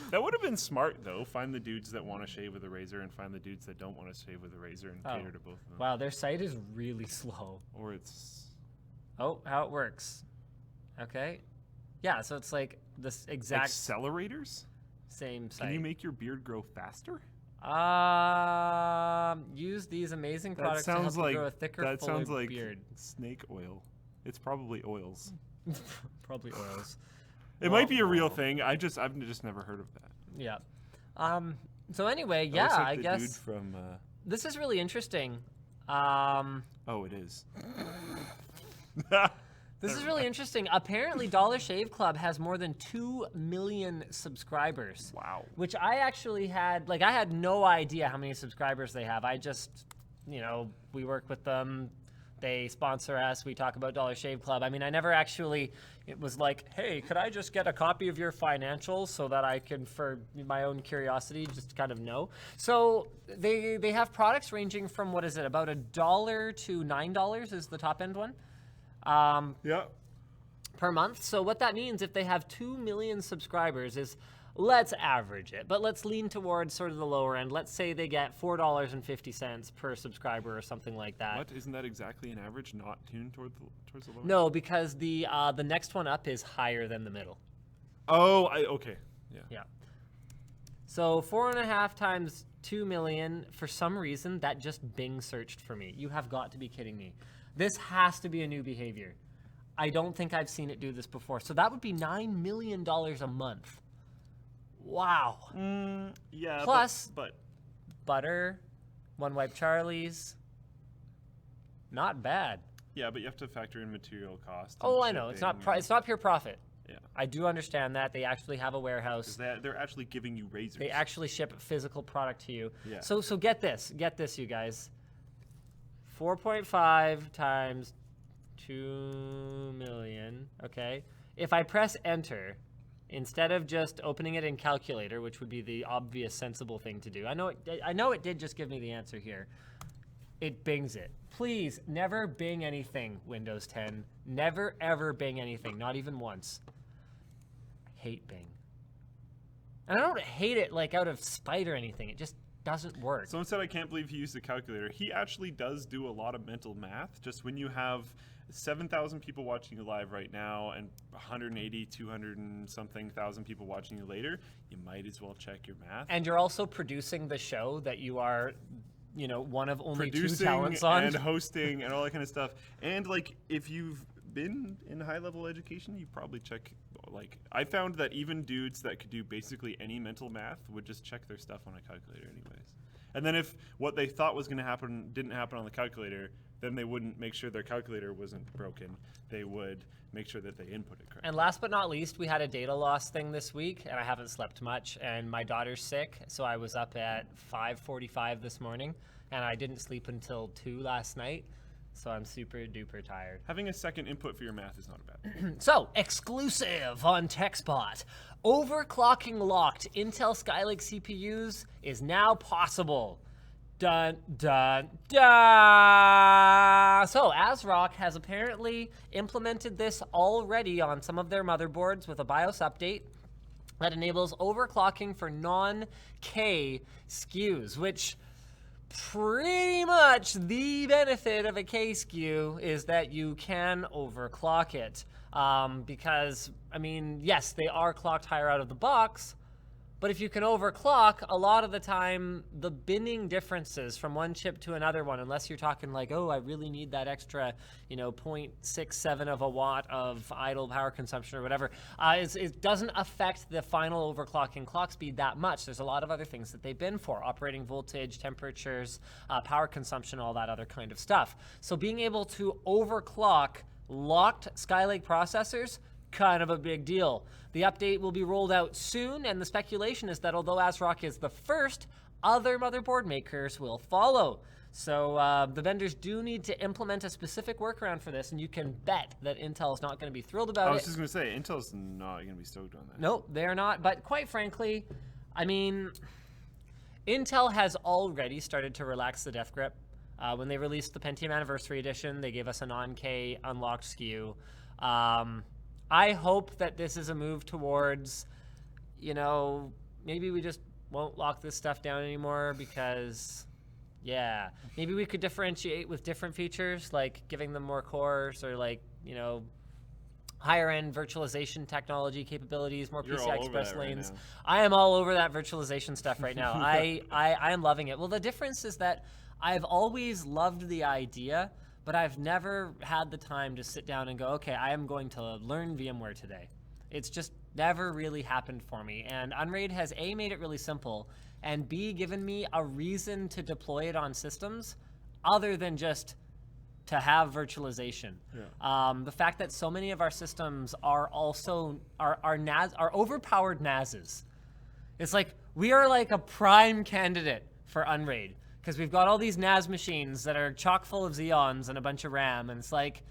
That would have been smart though. Find the dudes that want to shave with a razor and find the dudes that don't want to shave with a razor and cater to both of them. Wow, their site is really slow. Or it's. Oh, how it works. Okay. Yeah, so it's like this exact Accelerators? same site. Can you make your beard grow faster? Use these amazing That products to help sounds you like grow a thicker, that fuller sounds like beard. snake oil. It's probably oils. Probably oils. It might be a real thing. I've just never heard of that. Yeah. So anyway, That yeah, looks like I the guess dude from. this is really interesting. Oh, it is. This is really interesting. Apparently, Dollar Shave Club has more than 2 million subscribers. Wow. Which I actually had, like, I had no idea how many subscribers they have. I just, we work with them They sponsor us. We talk about Dollar Shave Club. I mean, I never actually, it was like, hey, could I just get a copy of your financials so that I can, for my own curiosity, just kind of know? So they have products ranging from, what is it, about $1 to $9 is the top end one. Yeah. Per month. So what that means, if they have 2 million subscribers, is let's average it, but let's lean towards sort of the lower end. Let's say they get $4.50 per subscriber or something like that. What? Isn't that exactly an average, not tuned towards the lower? No, because the next one up is higher than the middle. Oh, okay. Yeah. Yeah. So 4.5 times 2 million, for some reason, that just Bing searched for me. You have got to be kidding me. This has to be a new behavior. I don't think I've seen it do this before. So that would be $9 million a month. Wow. Yeah. Plus, but Butter, One Wipe Charlie's, not bad. yeah, but you have to factor in material cost. Oh, I know. It's not it's not pure profit. Yeah. I do understand that. They actually have a warehouse. They're actually giving you razors. They actually ship physical product to you. Yeah. So get this, you guys. 4.5 times 2 million, okay? If I press enter, instead of just opening it in calculator, which would be the obvious sensible thing to do. I know it did just give me the answer here. It bings it. Please never Bing anything, Windows 10. Never ever Bing anything, not even once. I hate Bing. And I don't hate it like out of spite or anything. It just doesn't work. Someone said, I can't believe he used a calculator. He actually does do a lot of mental math. Just when you have 7,000 people watching you live right now and 180, 200 and something thousand people watching you later, you might as well check your math. And you're also producing the show that you are, one of only Producing 2 talents on. and hosting and all that kind of stuff. And like, if you've been in high level education, you probably check, like, I found that even dudes that could do basically any mental math would just check their stuff on a calculator anyways. And then if what they thought was going to happen didn't happen on the calculator, then they wouldn't make sure their calculator wasn't broken. They would make sure that they input it correctly. And last but not least, we had a data loss thing this week, and I haven't slept much, and my daughter's sick, so I was up at 5:45 this morning, and I didn't sleep until 2 last night, so I'm super duper tired. Having a second input for your math is not a bad thing. So, exclusive on TechSpot. Overclocking locked Intel Skylake CPUs is now possible. Dun, dun, dun. So, ASRock has apparently implemented this already on some of their motherboards with a BIOS update that enables overclocking for non-K SKUs, which pretty much the benefit of a K SKU is that you can overclock it. Because, I mean, yes, they are clocked higher out of the box, but if you can overclock, a lot of the time, the binning differences from one chip to another one, unless you're talking like, oh, I really need that extra, 0.67 of a watt of idle power consumption or whatever, it doesn't affect the final overclocking clock speed that much. There's a lot of other things that they bin for, operating voltage, temperatures, power consumption, all that other kind of stuff. So being able to overclock locked Skylake processors, kind of a big deal. The update will be rolled out soon, and the speculation is that although ASRock is the first, other motherboard makers will follow. So the vendors do need to implement a specific workaround for this, and you can bet that Intel is not going to be thrilled about it. I was just going to say, Intel's not going to be stoked on that. Nope, they're not. But quite frankly, I mean, Intel has already started to relax the death grip. When they released the Pentium Anniversary Edition, they gave us a non-K unlocked SKU. I hope that this is a move towards, maybe we just won't lock this stuff down anymore because, yeah, maybe we could differentiate with different features, like giving them more cores or like, higher end virtualization technology capabilities, more PCI Express lanes. Right, I am all over that virtualization stuff right now. I am loving it. Well, the difference is that I've always loved the idea, but I've never had the time to sit down and go, okay, I am going to learn VMware today. It's just never really happened for me. And Unraid has A, made it really simple, and B, given me a reason to deploy it on systems other than just to have virtualization. Yeah. The fact that so many of our systems are also are overpowered NASes. It's like we are like a prime candidate for Unraid. because we've got all these NAS machines that are chock full of Xeons and a bunch of RAM, and it's like,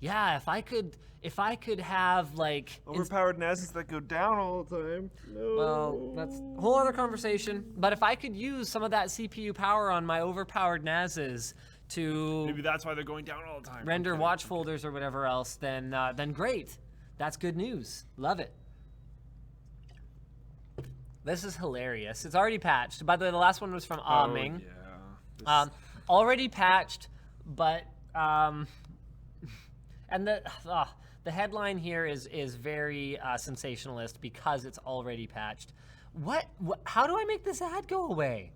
yeah, if I could have like Overpowered NASs that go down all the time. No. well, that's a whole other conversation. But if I could use some of that CPU power on my overpowered NASs to Maybe that's why they're going down all the time. render watch folders or whatever else, then great. That's good news. Love it. This is hilarious. It's already patched. By the way, the last one was from Ah Ming. Yeah. Already patched, but and the headline here is very sensationalist because it's already patched. What? How do I make this ad go away?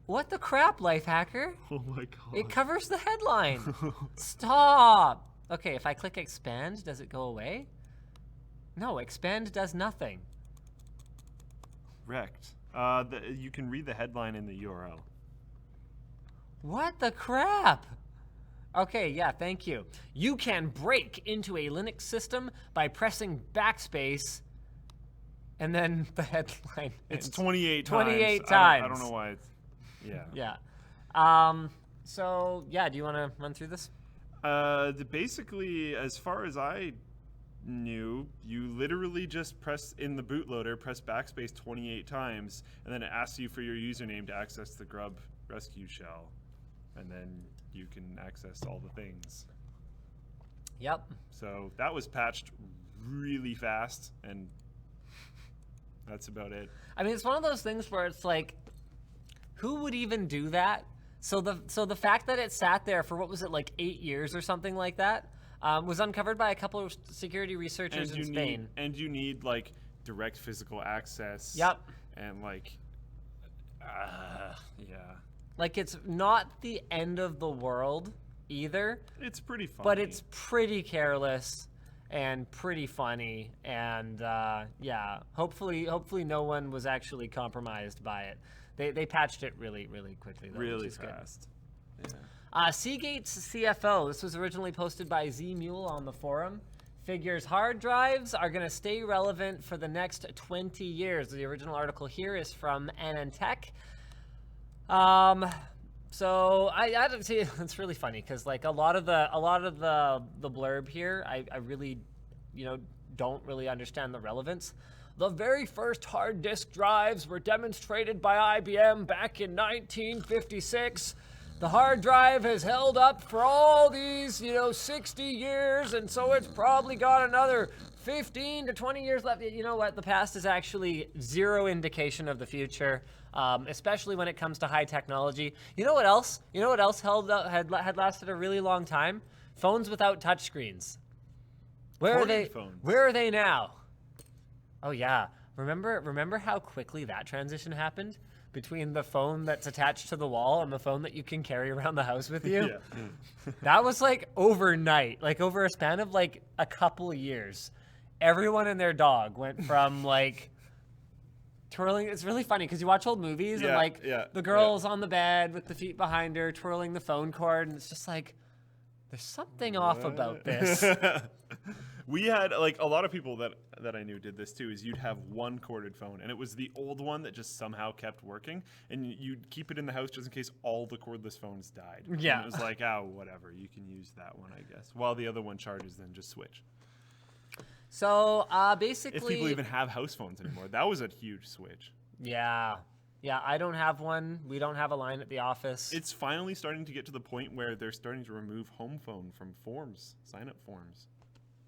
What the crap, life hacker? Oh my god. It covers the headline. Stop. Okay, if I click expand, does it go away? No, expand does nothing. Wrecked. You can read the headline in the URL. What the crap? Okay, yeah, thank you. You can break into a Linux system by pressing backspace, and then the headline. It's ends. 28 28 times. times. I don't know why it's. Yeah. Yeah. So, yeah, do you want to run through this? Basically, as far as I knew, you literally just press in the bootloader, press backspace 28 times, and then it asks you for your username to access the grub rescue shell. And then you can access all the things. Yep. So that was patched really fast, and that's about it. I mean, it's one of those things where it's like, who would even do that? So the fact that it sat there for, what was it, like 8 years or something like that, was uncovered by a couple of security researchers in Spain. You need like direct physical access. Yep. And like, yeah. Like, it's not the end of the world either. It's pretty funny. But it's pretty careless and pretty funny, and yeah, hopefully no one was actually compromised by it. They patched it really quickly though, really which is fast. good. Yeah. Seagate's CFO, this was originally posted by Z-Mule on the forum, figures hard drives are going to stay relevant for the next 20 years. The original article here is from NNTech. So I don't see, it's really funny because like a lot of the blurb here, I really, don't really understand the relevance. The very first hard disk drives were demonstrated by IBM back in 1956. The hard drive has held up for all these, 60 years, and so it's probably got another 15 to 20 years left. You know what? The past is actually zero indication of the future, especially when it comes to high technology. You know what else? You know what else had lasted a really long time? Phones without touchscreens. Where are they? Phones. Where are they now? Oh yeah. Remember how quickly that transition happened between the phone that's attached to the wall and the phone that you can carry around the house with you? Yeah. That was like overnight, like over a span of like a couple of years. Everyone and their dog went from like twirling. It's really funny because you watch old movies and like the girl's on the bed with the feet behind her twirling the phone cord, and it's just like, there's something off about this. We had like a lot of people that I knew did this too. Is you'd have one corded phone, and it was the old one that just somehow kept working, and you'd keep it in the house just in case all the cordless phones died. Yeah. And it was like, whatever, you can use that one, I guess. While the other one charges, then just switch. So basically, If people even have house phones anymore, that was a huge switch. Yeah, I don't have one. We don't have a line at the office. It's finally starting to get to the point where they're starting to remove home phone from forms, sign-up forms.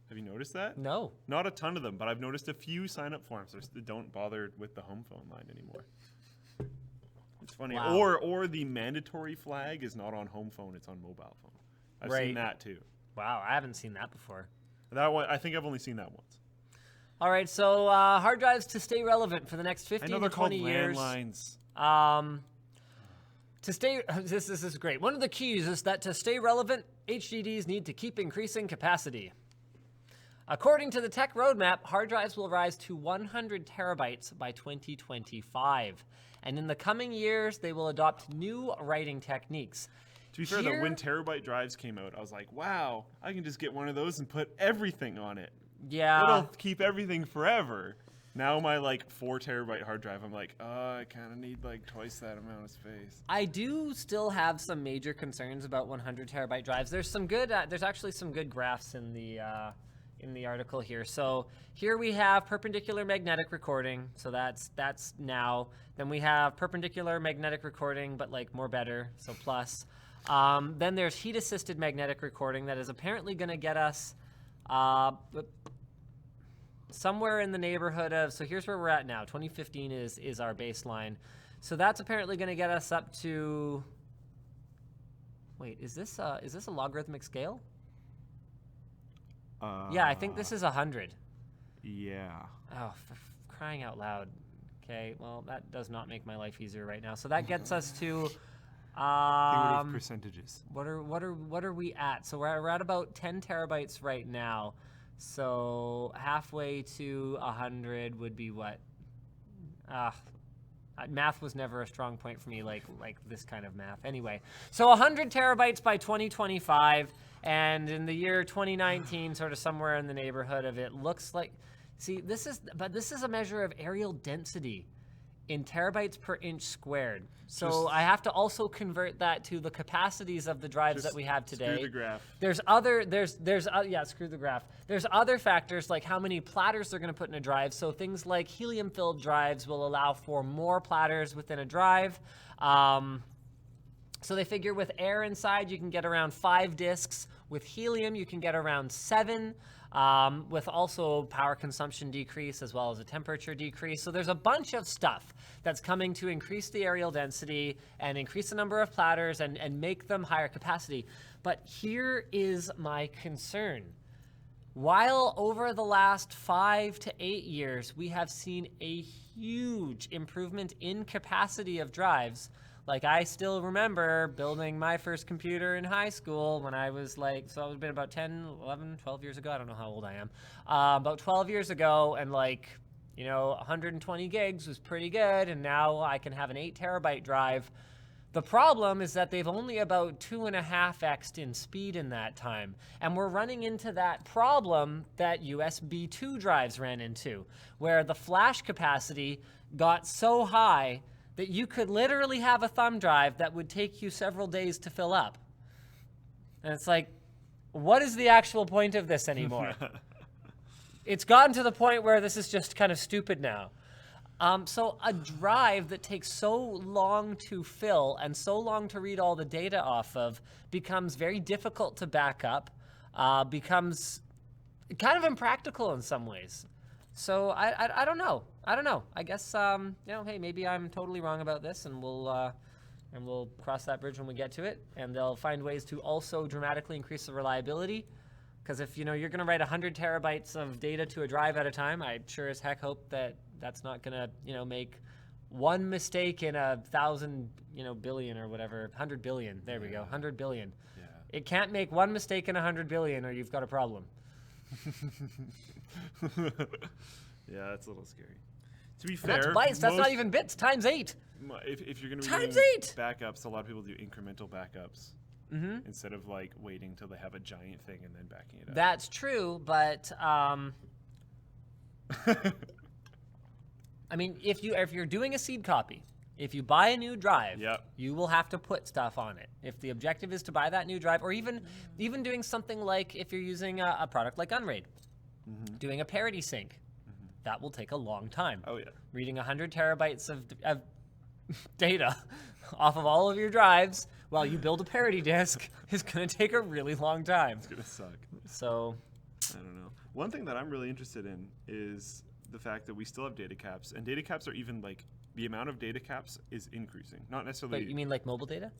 Have you noticed that? No. Not a ton of them, but I've noticed a few sign-up forms that don't bother with the home phone line anymore. It's funny. Wow. Or the mandatory flag is not on home phone, it's on mobile phone. I've seen that too. Wow, I haven't seen that before. That one, I think I've only seen that once. All right, so hard drives to stay relevant for the next 15 to 20 years. Landlines. To stay, this is great. One of the keys is that to stay relevant, HDDs need to keep increasing capacity. According to the tech roadmap, hard drives will rise to 100 terabytes by 2025. And in the coming years, they will adopt new writing techniques. To be fair, though, when terabyte drives came out, I was like, wow, I can just get one of those and put everything on it. Yeah. It'll keep everything forever. Now my like 4 terabyte hard drive, I'm like, I kind of need like twice that amount of space. I do still have some major concerns about 100 terabyte drives. There's some good, there's actually some good graphs in the article here. So here we have perpendicular magnetic recording. So that's now. Then we have perpendicular magnetic recording, but like more better, so plus. Then there's heat assisted magnetic recording that is apparently going to get us somewhere in the neighborhood of, so here's where we're at now. 2015 is our baseline. So that's apparently going to get us up to, wait, is this a logarithmic scale? Yeah, I think this is 100. Yeah. Oh, for crying out loud. Okay, well, that does not make my life easier right now. So that gets us to, percentages. what are we at? So we're at about 10 terabytes right now. So halfway to 100 would be what? Math was never a strong point for me, like this kind of math. Anyway, so 100 terabytes by 2025, and in the year 2019, sort of somewhere in the neighborhood of it looks like. See, this is a measure of areal density in terabytes per inch squared. So I have to also convert that to the capacities of the drives that we have today. Screw the graph. Screw the graph. There's other factors like how many platters they're going to put in a drive. So things like helium-filled drives will allow for more platters within a drive. So they figure with air inside, you can get around 5 disks. With helium, you can get around 7. With also power consumption decrease as well as a temperature decrease. So there's a bunch of stuff that's coming to increase the areal density and increase the number of platters and make them higher capacity. But here is my concern. While over the last 5 to 8 years, we have seen a huge improvement in capacity of drives. Like, I still remember building my first computer in high school when I was like, so it would have been about 10, 11, 12 years ago. I don't know how old I am. About 12 years ago, and 120 gigs was pretty good, and now I can have an 8 terabyte drive. The problem is that they've only about 2.5x'd in speed in that time. And we're running into that problem that USB 2 drives ran into, where the flash capacity got so high that you could literally have a thumb drive that would take you several days to fill up. And it's like, what is the actual point of this anymore? It's gotten to the point where this is just kind of stupid now. So a drive that takes so long to fill and so long to read all the data off of becomes very difficult to back up, becomes kind of impractical in some ways. So I don't know. I guess hey, maybe I'm totally wrong about this, and we'll cross that bridge when we get to it. And they'll find ways to also dramatically increase the reliability. Because if you're going to write 100 terabytes of data to a drive at a time, I sure as heck hope that that's not going to make one mistake in 1,000 billion or whatever, 100 billion. There we go, 100 billion. Yeah. It can't make one mistake in 100 billion, or you've got a problem. Yeah, that's a little scary. To be fair, That's bytes. That's not even bits. Times 8. If you're going to be Times doing 8. backups, a lot of people do incremental backups instead of waiting till they have a giant thing and then backing it up. That's true, but I mean, if you're doing a seed copy, if you buy a new drive, you will have to put stuff on it. If the objective is to buy that new drive, or even doing something like if you're using a product like Unraid, doing a parity sync, that will take a long time. Oh yeah. Reading 100 terabytes of data off of all of your drives while you build a parity disk is going to take a really long time. It's going to suck. So, I don't know. One thing that I'm really interested in is the fact that we still have data caps, and data caps are even the amount of data caps is increasing. Not necessarily. Wait, you mean like mobile data?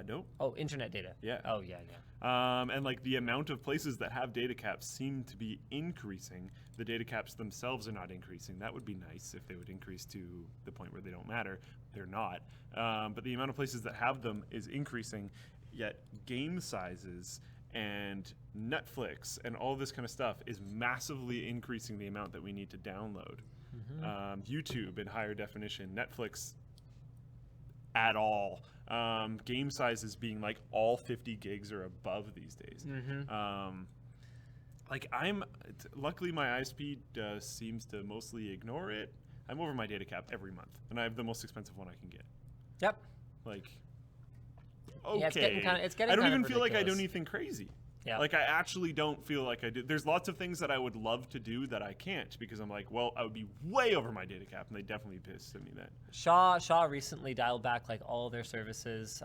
No. Oh, internet data. Yeah. Oh, yeah. And the amount of places that have data caps seem to be increasing. The data caps themselves are not increasing. That would be nice if they would increase to the point where they don't matter. They're not. But the amount of places that have them is increasing, yet game sizes and Netflix and all this kind of stuff is massively increasing the amount that we need to download. YouTube in higher definition, Netflix at all. Game sizes being all 50 gigs or above these days. like luckily my ISP seems to mostly ignore it. I'm over my data cap every month, and I have the most expensive one I can get. Yep. Like, okay. Yeah, it's getting I don't kind even of feel like I do ridiculous. anything crazy. Yeah. Like, I actually don't feel like I do. There's lots of things that I would love to do that I can't because I'm like, well, I would be way over my data cap, and they definitely pissed at me then. Shaw recently dialed back like all of their services,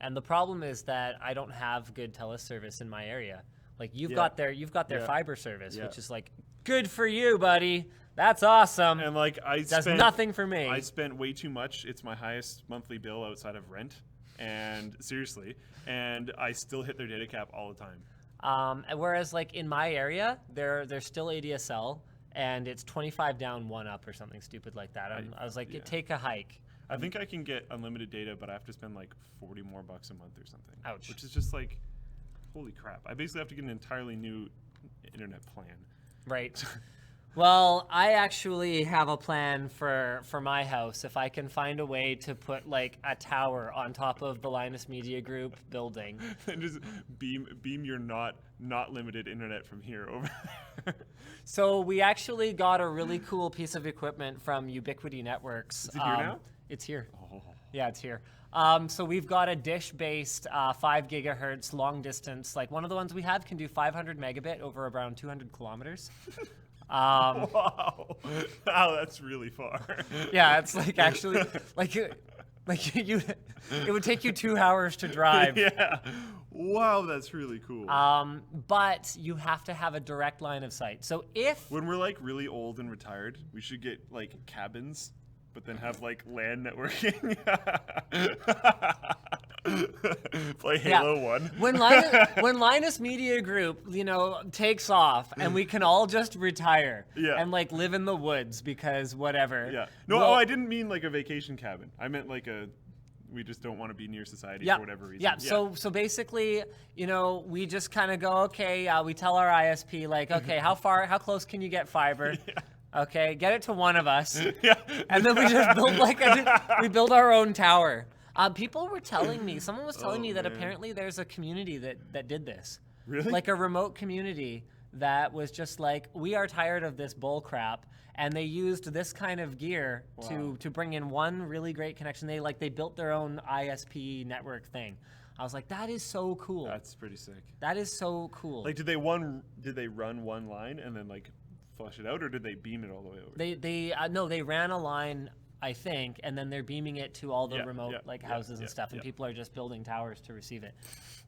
and the problem is that I don't have good teleservice in my area. Like you've got their fiber service, which is like good for you, buddy. That's awesome. And like does nothing for me. I spent way too much. It's my highest monthly bill outside of rent, and seriously, and I still hit their data cap all the time. Whereas like in my area, they're still ADSL, and it's 25 down, 1 up, or something stupid like that. I was like, take a hike. I think I can get unlimited data, but I have to spend like $40 more a month or something. Ouch. Which is just like, holy crap. I basically have to get an entirely new internet plan. Right. Well, I actually have a plan for my house. If I can find a way to put like a tower on top of the Linus Media Group building. And just beam your not limited internet from here over there. So we actually got a really cool piece of equipment from Ubiquity Networks. Is it here now? It's here. Oh. Yeah, it's here. So we've got a dish-based 5 gigahertz long distance. Like one of the ones we have can do 500 megabit over around 200 kilometers. Wow, that's really far. Yeah, it's like actually like it would take you 2 hours to drive. Yeah. Wow, that's really cool. But you have to have a direct line of sight. So when we're like really old and retired, we should get like cabins, but then have like LAN networking. Play Halo 1. When Linus Media Group, takes off and we can all just retire and like live in the woods because whatever. Yeah. No, I didn't mean like a vacation cabin. I meant like we just don't want to be near society for whatever reason. Yeah. So basically, we just kind of go, okay, we tell our ISP like, okay, how close can you get fiber? Yeah. Okay, get it to one of us. Yeah. And then we just build we build our own tower. People were telling me, someone was telling me that apparently there's a community that did this. Really? Like a remote community that was just like, we are tired of this bull crap. And they used this kind of gear to bring in one really great connection. They built their own ISP network thing. I was like, that is so cool. That's pretty sick. That is so cool. Like, did they run one line and then like flush it out, or did they beam it all the way over? No, they ran a line, I think, and then they're beaming it to all the remote houses and stuff, and people are just building towers to receive it.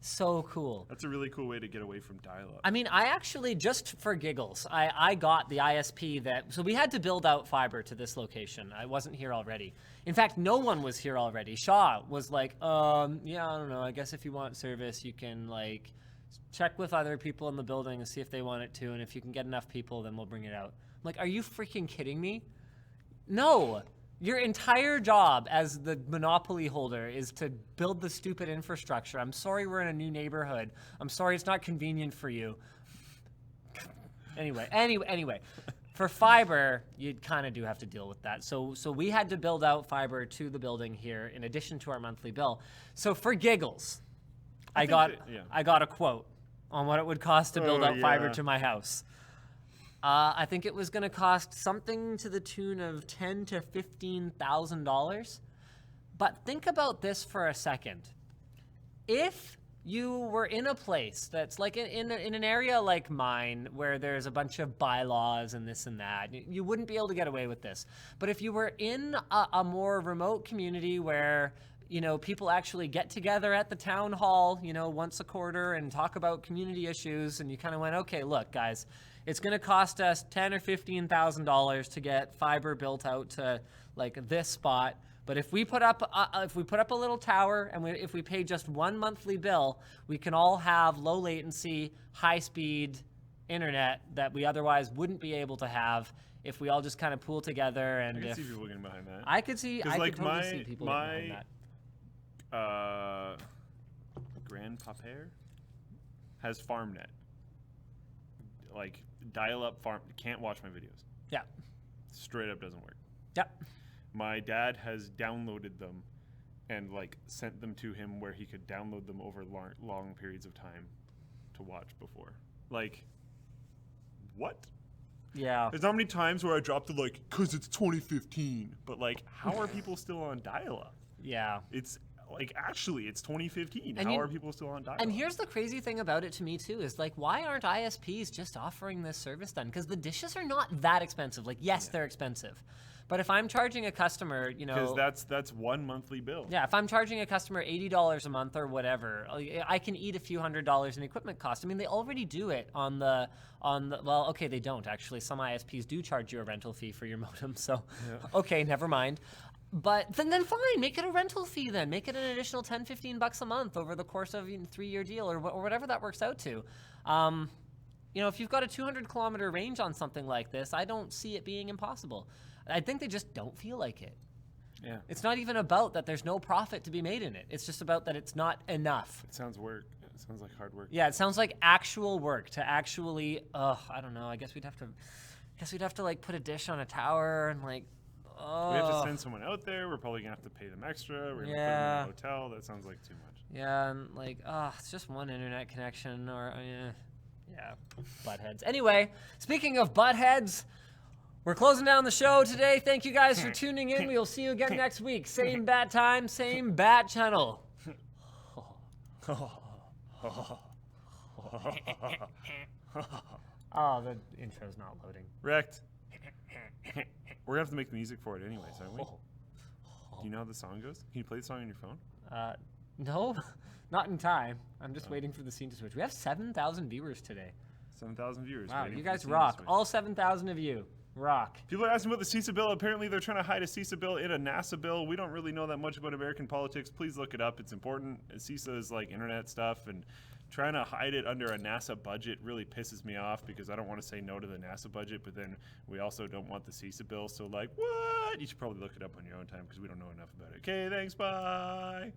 So cool. That's a really cool way to get away from dial-up. I mean, I actually, just for giggles, I got the ISP so we had to build out fiber to this location. I wasn't here already. In fact, no one was here already. Shaw was like, I don't know, I guess if you want service, you can like check with other people in the building and see if they want it too, and if you can get enough people, then we'll bring it out. I'm like, are you freaking kidding me? No. Your entire job as the monopoly holder is to build the stupid infrastructure. I'm sorry we're in a new neighborhood. I'm sorry it's not convenient for you. Anyway, for fiber, you kind of do have to deal with that. So we had to build out fiber to the building here in addition to our monthly bill. So for giggles, I got a quote on what it would cost to build out fiber to my house. I think it was going to cost something to the tune of $10,000 to $15,000. But think about this for a second. If you were in a place that's like in an area like mine where there's a bunch of bylaws and this and that, you wouldn't be able to get away with this. But if you were in a more remote community where people actually get together at the town hall, once a quarter and talk about community issues, and you kind of went, okay, look, guys, it's going to cost us $10,000 or $15,000 to get fiber built out to like this spot. But if we put up a little tower and if we pay just one monthly bill, we can all have low latency, high speed internet that we otherwise wouldn't be able to have if we all just kind of pool together. And I can see people getting behind that. I could totally see people getting behind that. Grandpapa has FarmNet. Like dial-up farm, can't watch my videos. Yeah. Straight up doesn't work. Yep. My dad has downloaded them and like sent them to him where he could download them over long periods of time to watch before. Like, what? Yeah. There's not many times where I dropped to like, cause it's 2015. But like, how are people still on dial-up? Yeah. It's like, actually, it's 2015. And How you- are people still on dial-up? And here's the crazy thing about it to me too is like, why aren't ISPs just offering this service then? Because the dishes are not that expensive. Like, yes, they're expensive, but if I'm charging a customer, you know, because that's one monthly bill. yeah, if I'm charging a customer $80 a month or whatever, I can eat a few $100s in equipment cost. I mean, they already do it on the well, okay, they don't actually. Some ISPs do charge you a rental fee for your modem, so okay, never mind. But then fine, make it a rental fee then. Make it an additional $10-15 a month over the course of a 3-year deal or whatever that works out to. You know, if you've got a 200-kilometer range on something like this, I don't see it being impossible. I think they just don't feel like it. Yeah. It's not even about that there's no profit to be made in it. It's just about that it's not enough. It sounds work. It sounds like hard work. Yeah, it sounds like actual work to actually, I don't know. I guess we'd have to like put a dish on a tower and like, We have to send someone out there. We're probably gonna have to pay them extra. We're gonna put them in a hotel. That sounds like too much. Yeah, and like, it's just one internet connection or, yeah, buttheads. Anyway, speaking of buttheads, we're closing down the show today. Thank you guys for tuning in. We will see you again next week. Same bat time, same bat channel. Oh, the intro's not loading. Wrecked. We're gonna have to make the music for it anyways, aren't we? Do you know how the song goes? Can you play the song on your phone? No, not in time. I'm just waiting for the scene to switch. We have 7,000 viewers today. 7,000 viewers. Wow, waiting you for the guys scene to rock. switch. All 7,000 of you rock. People are asking about the CISA bill. Apparently, they're trying to hide a CISA bill in a NASA bill. We don't really know that much about American politics. Please look it up. It's important. CISA is like internet stuff, and trying to hide it under a NASA budget really pisses me off because I don't want to say no to the NASA budget, but then we also don't want the CISA bill. So, like, what? You should probably look it up on your own time because we don't know enough about it. Okay, thanks. Bye.